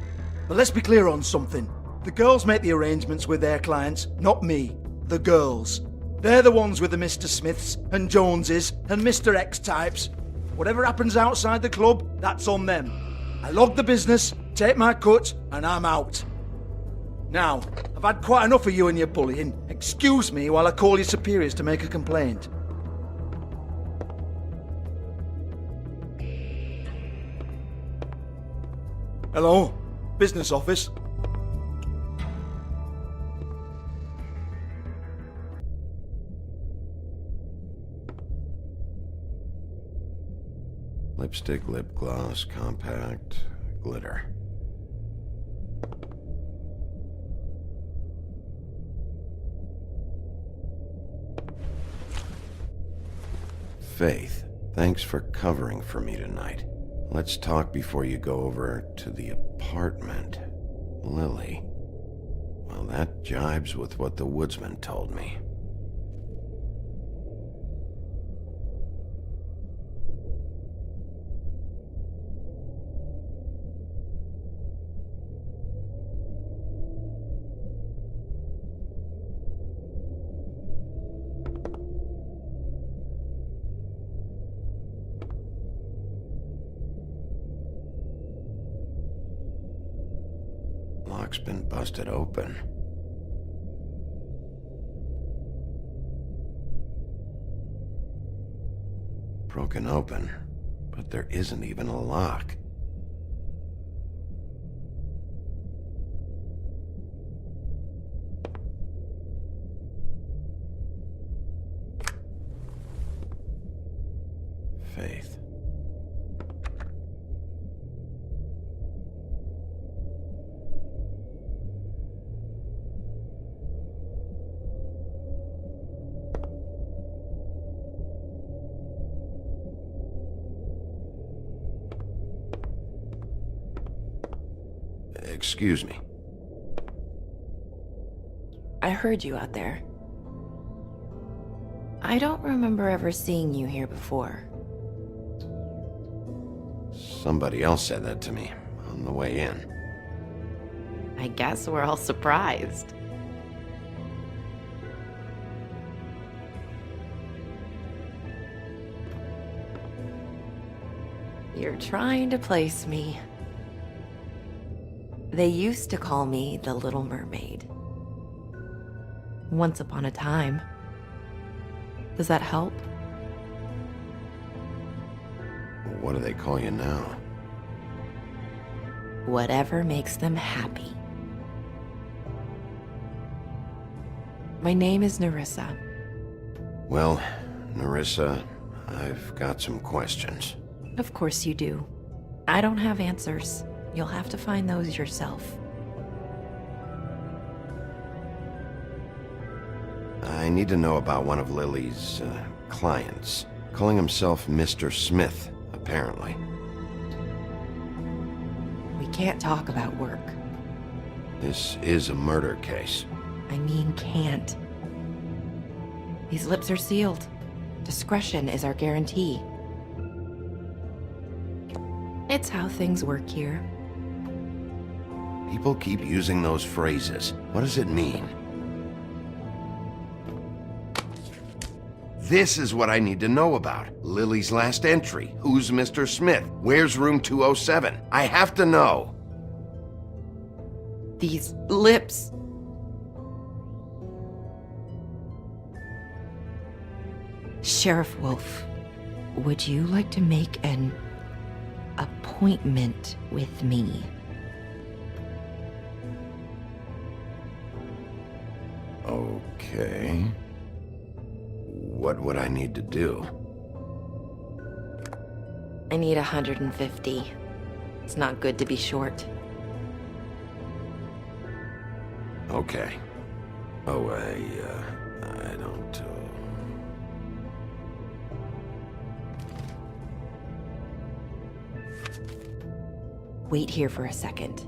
But let's be clear on something. The girls make the arrangements with their clients, not me. The girls. They're the ones with the Mr. Smiths and Joneses and Mr. X types. Whatever happens outside the club, that's on them. I log the business, take my cut, and I'm out. Now, I've had quite enough of you and your bullying. Excuse me while I call your superiors to make a complaint. Hello? Business office? Lipstick, lip gloss, compact, glitter. Faith, thanks for covering for me tonight. Let's talk before you go over to the apartment. Lily. Well, that jibes with what the woodsman told me. Lock's been busted open. Broken open, but there isn't even a lock. Faith. Excuse me. I heard you out there. I don't remember ever seeing you here before. Somebody else said that to me on the way in. I guess we're all surprised. You're trying to place me. They used to call me the Little Mermaid. Once upon a time. Does that help? What do they call you now? Whatever makes them happy. My name is Nerissa. Well, Nerissa, I've got some questions. Of course you do. I don't have answers. You'll have to find those yourself. I need to know about one of Lily's clients. Calling himself Mr. Smith, apparently. We can't talk about work. This is a murder case. I mean can't. These lips are sealed. Discretion is our guarantee. It's how things work here. People keep using those phrases. What does it mean? This is what I need to know about. Lily's last entry. Who's Mr. Smith? Where's room 207? I have to know. These lips. Sheriff Wolf, would you like to make an appointment with me? Okay. What would I need to do? I need 150. It's not good to be short. Okay. Oh, I don't... Wait here for a second.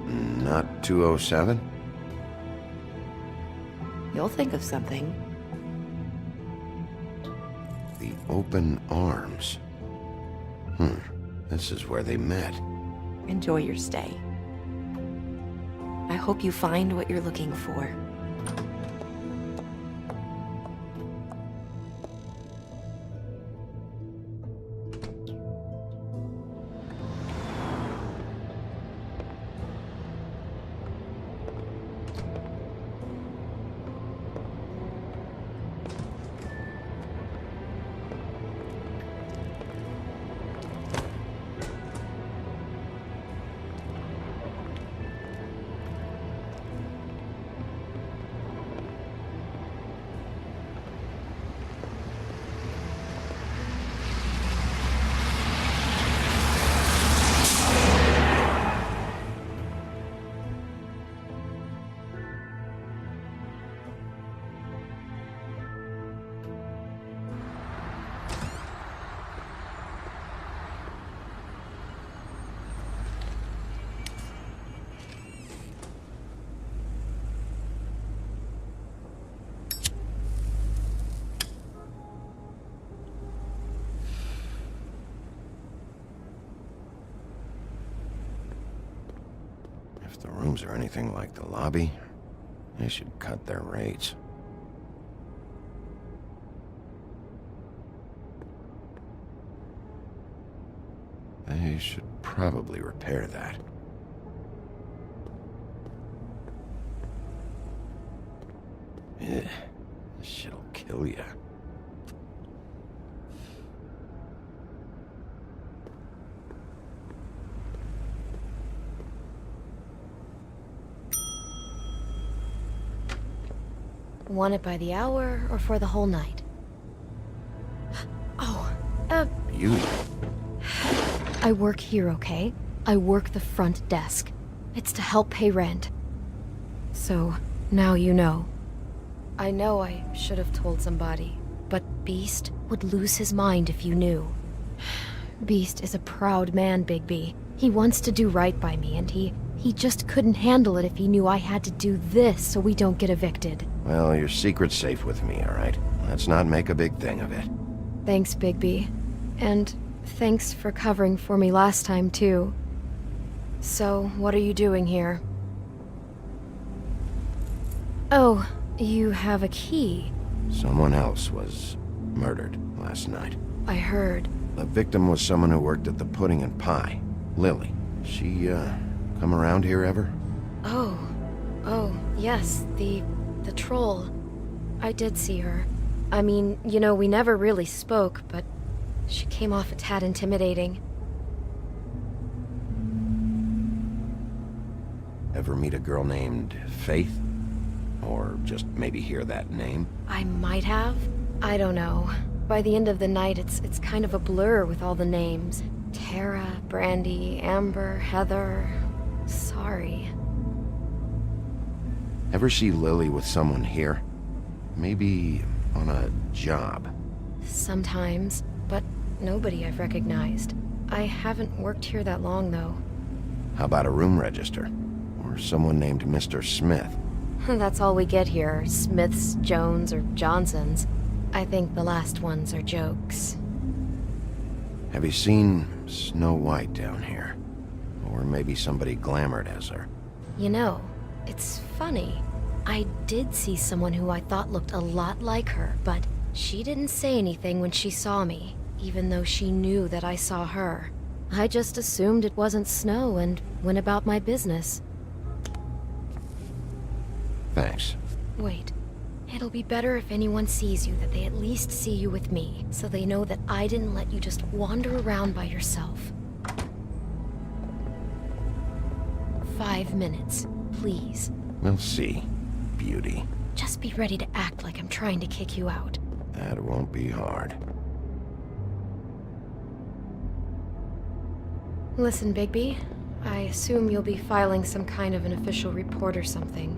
Not 207? You'll think of something. The open arms. This is where they met. Enjoy your stay. I hope you find what you're looking for. If the rooms are anything like the lobby, they should cut their rates. They should probably repair that. Ugh, this shit'll kill ya. Want it by the hour or for the whole night? You? I work here, okay? I work the front desk. It's to help pay rent. So, now you know. I know I should have told somebody, but Beast would lose his mind if you knew. Beast is a proud man, Bigby. He wants to do right by me, and he just couldn't handle it if he knew I had to do this so we don't get evicted. Well, your secret's safe with me, all right? Let's not make a big thing of it. Thanks, Bigby. And thanks for covering for me last time, too. So, what are you doing here? Oh, you have a key. Someone else was murdered last night. I heard. The victim was someone who worked at the Pudding and Pie. Lily. She, come around here ever? Oh, yes, the troll. I did see her. I mean, you know, we never really spoke, but she came off a tad intimidating. Ever meet a girl named Faith? Or just maybe hear that name? I might have. I don't know. By the end of the night, it's kind of a blur with all the names. Tara, Brandy, Amber, Heather... Sorry. Ever see Lily with someone here? Maybe on a job? Sometimes, but nobody I've recognized. I haven't worked here that long, though. How about a room register? Or someone named Mr. Smith? That's all we get here, Smiths, Jones, or Johnsons. I think the last ones are jokes. Have you seen Snow White down here? Or maybe somebody glamored as her? You know, it's funny. I did see someone who I thought looked a lot like her, but she didn't say anything when she saw me, even though she knew that I saw her. I just assumed it wasn't Snow and went about my business. Thanks. Wait. It'll be better if anyone sees you that they at least see you with me, so they know that I didn't let you just wander around by yourself. 5 minutes, please. We'll see, beauty. Just be ready to act like I'm trying to kick you out. That won't be hard. Listen, Bigby. I assume you'll be filing some kind of an official report or something.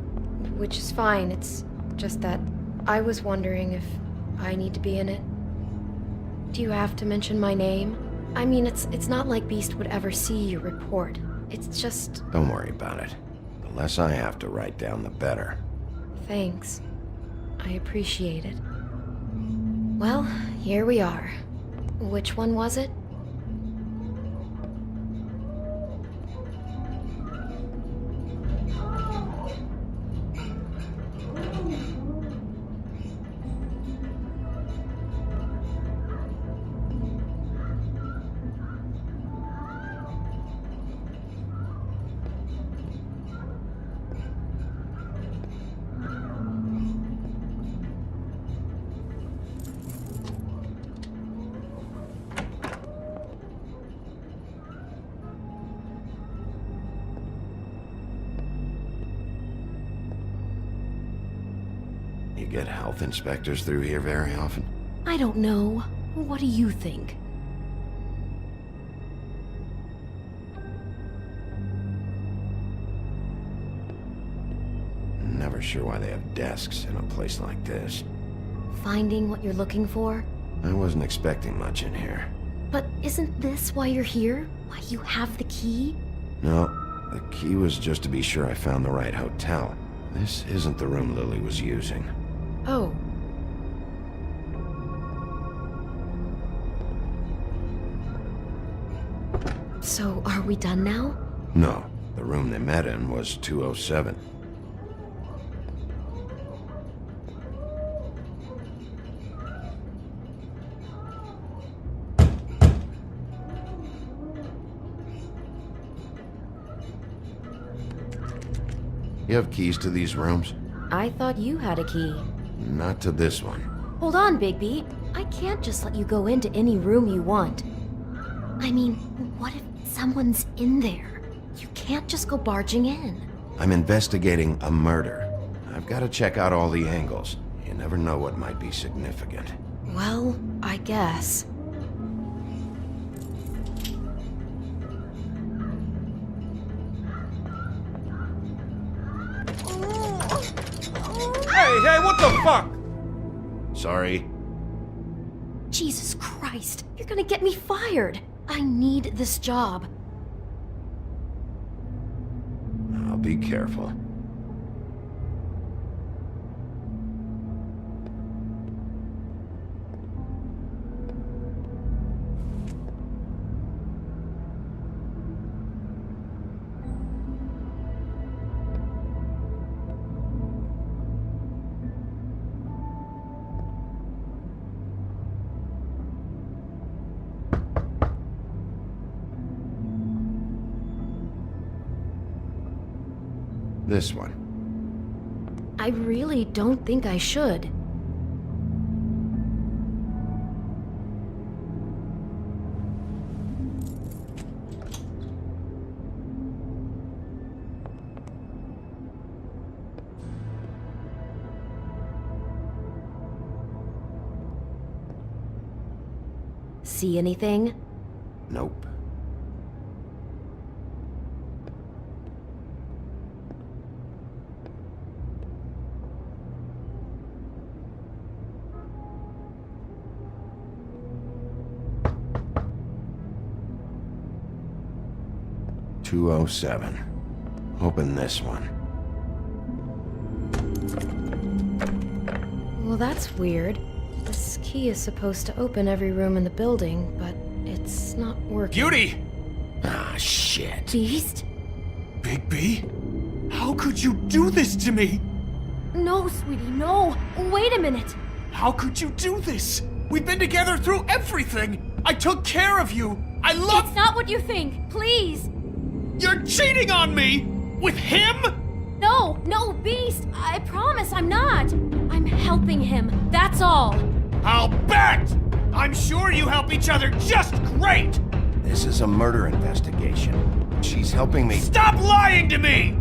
Which is fine, it's just that I was wondering if I need to be in it. Do you have to mention my name? I mean, it's not like Beast would ever see your report. It's just... Don't worry about it. The less I have to write down, the better. Thanks. I appreciate it. Well, here we are. Which one was it? You get health inspectors through here very often? I don't know. What do you think? Never sure why they have desks in a place like this. Finding what you're looking for? I wasn't expecting much in here. But isn't this why you're here? Why you have the key? No, the key was just to be sure I found the right hotel. This isn't the room Lily was using. Oh. So, are we done now? No, the room they met in was 207. You have keys to these rooms? I thought you had a key. Not to this one. Hold on, Bigby. I can't just let you go into any room you want. I mean, what if someone's in there? You can't just go barging in. I'm investigating a murder. I've got to check out all the angles. You never know what might be significant. Well, I guess. Hey, what the fuck? Sorry. Jesus Christ, you're gonna get me fired. I need this job. I'll be careful. This one. I really don't think I should. See anything? Nope. .207. Open this one. Well, that's weird. This key is supposed to open every room in the building, but it's not working. Beauty! Ah, shit. Beast? Bigby? How could you do this to me? No, sweetie, no! Wait a minute! How could you do this? We've been together through everything! I took care of you! I love— It's not what you think! Please! You're cheating on me! With him? No, Beast! I promise I'm not! I'm helping him, that's all! I'll bet! I'm sure you help each other just great! This is a murder investigation. She's helping me— Stop lying to me!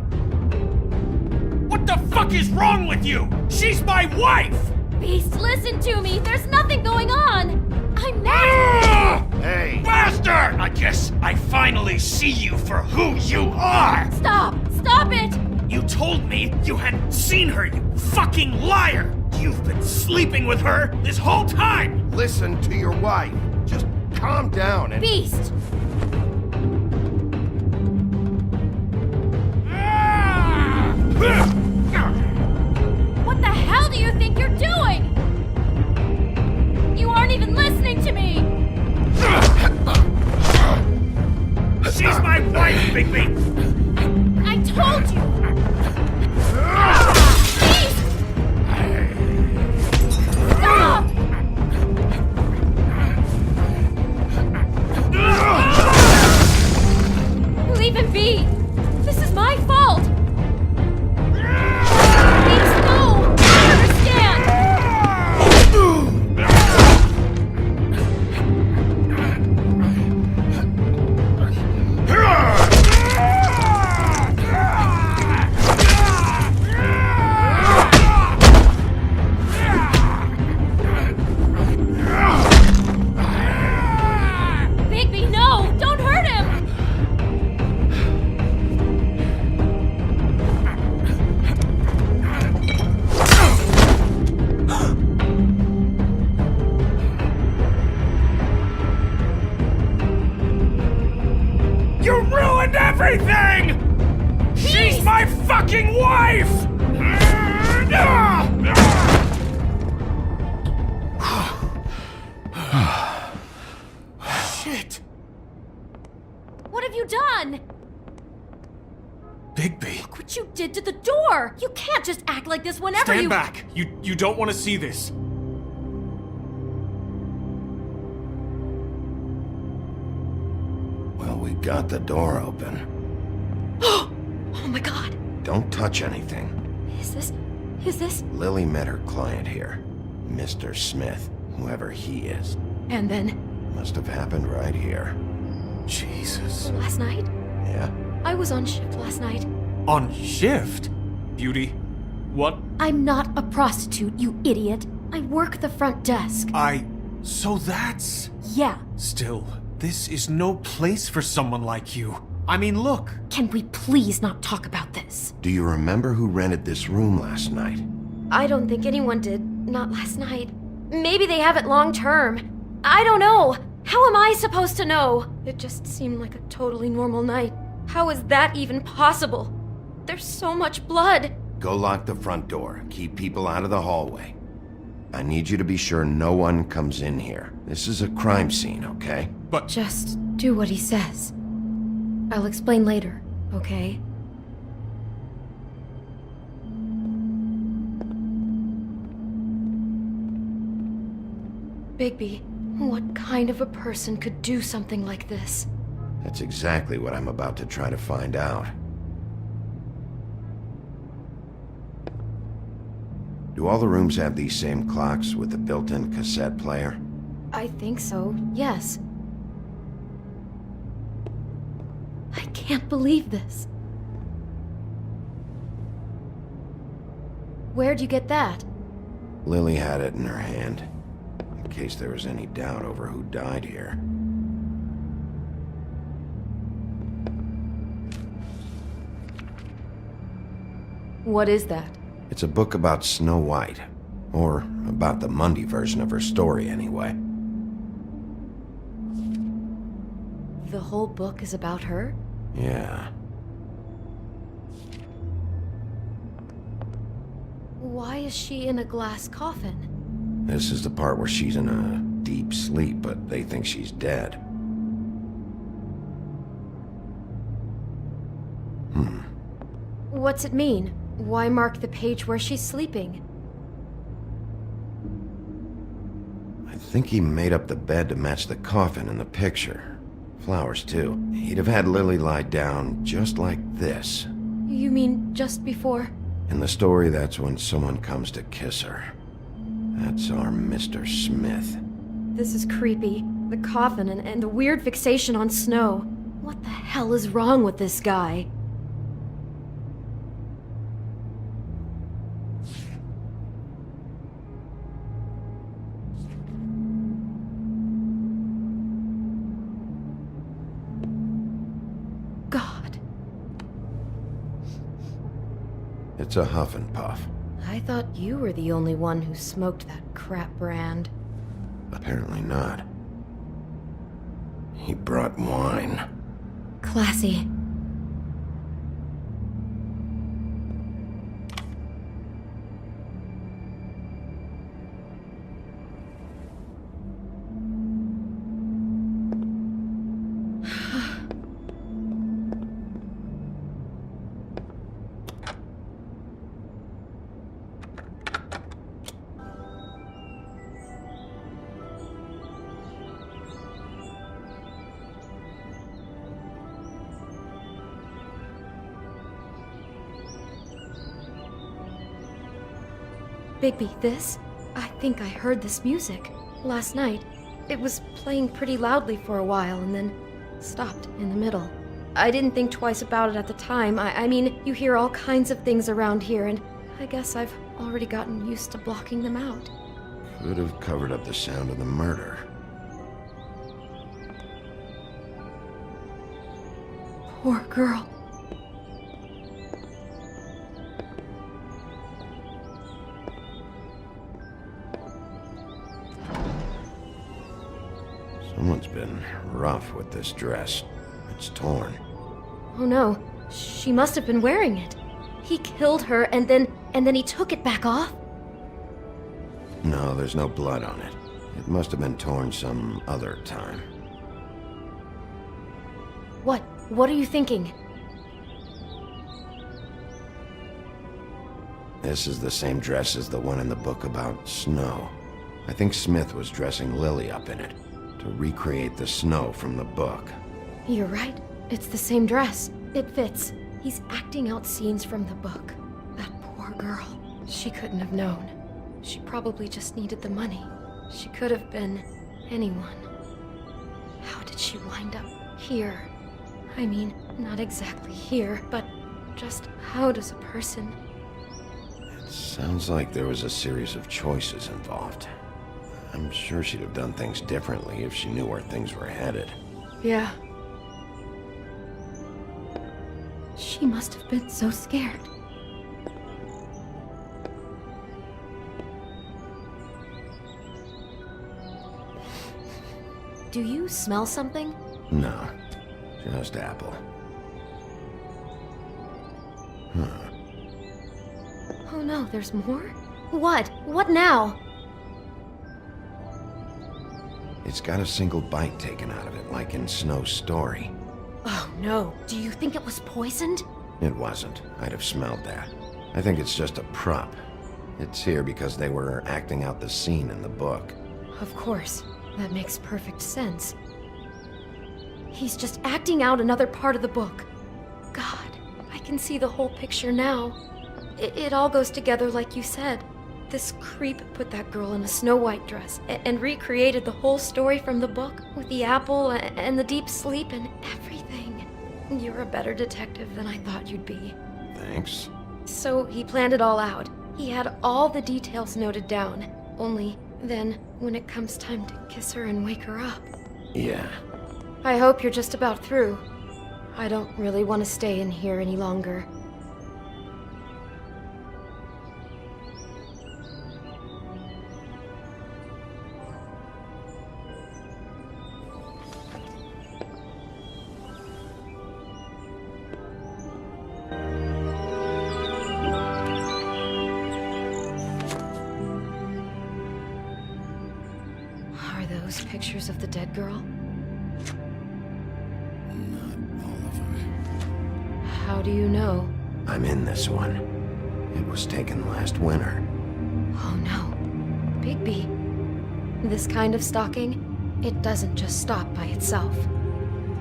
What the fuck is wrong with you? She's my wife! Beast, listen to me! There's nothing going on! I'm not— Hey! Bastard! I guess I finally see you for who you are! Stop! Stop it! You told me you hadn't seen her, you fucking liar! You've been sleeping with her this whole time! Listen to your wife. Just calm down and— Beast! What the hell do you think you're doing? You aren't even listening to me! She's my wife, Bigby! I told you! Beast! Stop! Leave him be! This is my fault! knife! Shit! What have you done? Bigby. Look what you did to the door! You can't just act like this whenever Stand you- back! You don't want to see this. Well, we got the door open. Oh my god! Don't touch anything. Is this? Lily met her client here, Mr. Smith, whoever he is. And then? Must have happened right here. Jesus. Last night? Yeah? I was on shift last night. On shift? Beauty, what? I'm not a prostitute, you idiot. I work the front desk. So that's... Yeah. Still, this is no place for someone like you. I mean, look. Can we please not talk about this? Do you remember who rented this room last night? I don't think anyone did. Not last night. Maybe they have it long term. I don't know. How am I supposed to know? It just seemed like a totally normal night. How is that even possible? There's so much blood. Go lock the front door. Keep people out of the hallway. I need you to be sure no one comes in here. This is a crime scene, okay? But... Just do what he says. I'll explain later, okay? Bigby, what kind of a person could do something like this? That's exactly what I'm about to try to find out. Do all the rooms have these same clocks with the built-in cassette player? I think so, yes. I can't believe this. Where'd you get that? Lily had it in her hand, in case there was any doubt over who died here. What is that? It's a book about Snow White. Or about the Mundy version of her story, anyway. The whole book is about her? Yeah. Why is she in a glass coffin? This is the part where she's in a deep sleep, but they think she's dead. What's it mean? Why mark the page where she's sleeping? I think he made up the bed to match the coffin in the picture. Flowers, too. He'd have had Lily lie down just like this. You mean just before? In the story, that's when someone comes to kiss her. That's our Mr. Smith. This is creepy. The coffin and the weird fixation on snow. What the hell is wrong with this guy? God. It's a huff and puff. I thought you were the only one who smoked that crap brand. Apparently not. He brought wine. Classy. Bigby, this? I think I heard this music. Last night. It was playing pretty loudly for a while and then stopped in the middle. I didn't think twice about it at the time. I mean, you hear all kinds of things around here, and I guess I've already gotten used to blocking them out. Could have covered up the sound of the murder. Poor girl. Someone's been rough with this dress. It's torn. Oh no, she must have been wearing it. He killed her and then he took it back off? No, there's no blood on it. It must have been torn some other time. What are you thinking? This is the same dress as the one in the book about snow. I think Smith was dressing Lily up in it, to recreate the snow from the book. You're right. It's the same dress. It fits. He's acting out scenes from the book. That poor girl. She couldn't have known. She probably just needed the money. She could have been anyone. How did she wind up here? I mean, not exactly here, but just how does a person... Sounds like there was a series of choices involved. I'm sure she'd have done things differently if she knew where things were headed. Yeah. She must have been so scared. Do you smell something? No, just apple. Huh. Oh no, there's more? What? What now? It's got a single bite taken out of it, like in Snow's story. Oh no, do you think it was poisoned? It wasn't. I'd have smelled that. I think it's just a prop. It's here because they were acting out the scene in the book. Of course. That makes perfect sense. He's just acting out another part of the book. God, I can see the whole picture now. It all goes together like you said. This creep put that girl in a Snow White dress and recreated the whole story from the book with the apple and the deep sleep and everything. You're a better detective than I thought you'd be. Thanks. So he planned it all out. He had all the details noted down. Only then, when it comes time to kiss her and wake her up. Yeah. I hope you're just about through. I don't really want to stay in here any longer. Are those pictures of the dead girl? How do you know? I'm in this one. It was taken last winter. Oh no. Bigby. This kind of stalking, it doesn't just stop by itself.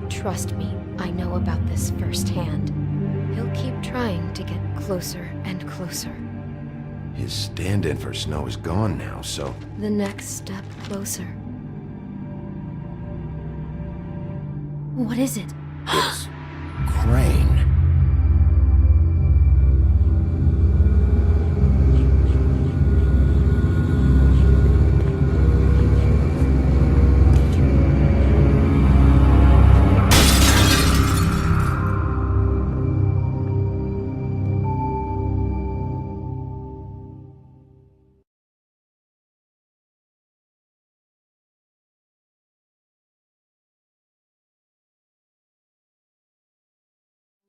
Trust me, I know about this firsthand. He'll keep trying to get closer and closer. His stand-in for Snow is gone now, so... The next step closer. What is it? It's... Crane.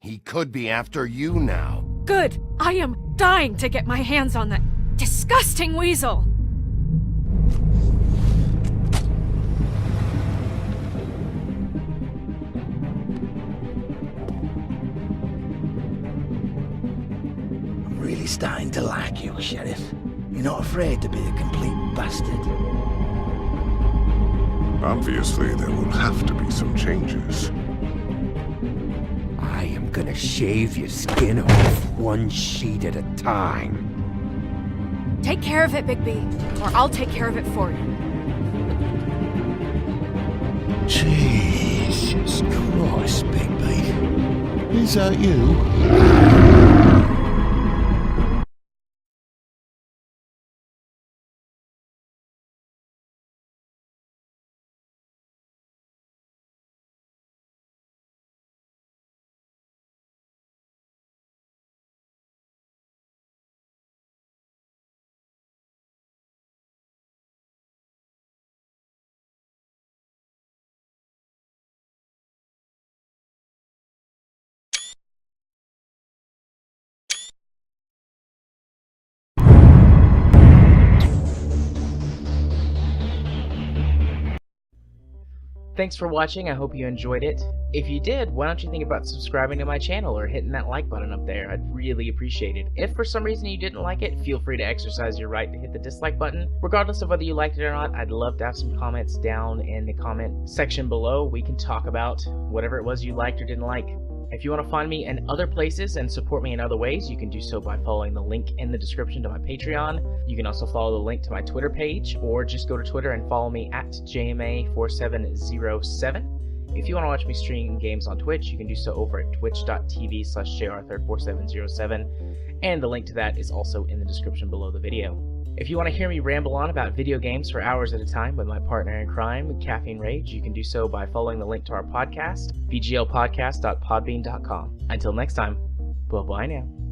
He could be after you now. Good! I am dying to get my hands on that disgusting weasel! I'm really starting to like you, Sheriff. You're not afraid to be a complete bastard. Obviously, there will have to be some changes. I am gonna shave your skin off one sheet at a time. Take care of it, Bigby, or I'll take care of it for you. Jesus Christ, Bigby. Is that you? Thanks for watching, I hope you enjoyed it. If you did, why don't you think about subscribing to my channel or hitting that like button up there? I'd really appreciate it. If for some reason you didn't like it, feel free to exercise your right to hit the dislike button. Regardless of whether you liked it or not, I'd love to have some comments down in the comment section below. We can talk about whatever it was you liked or didn't like. If you want to find me in other places and support me in other ways, you can do so by following the link in the description to my Patreon. You can also follow the link to my Twitter page, or just go to Twitter and follow me at JMA4707. If you want to watch me stream games on Twitch, you can do so over at twitch.tv/JR34707, and the link to that is also in the description below the video. If you want to hear me ramble on about video games for hours at a time with my partner in crime, Caffeine Rage, you can do so by following the link to our podcast, bglpodcast.podbean.com. Until next time, bye-bye now.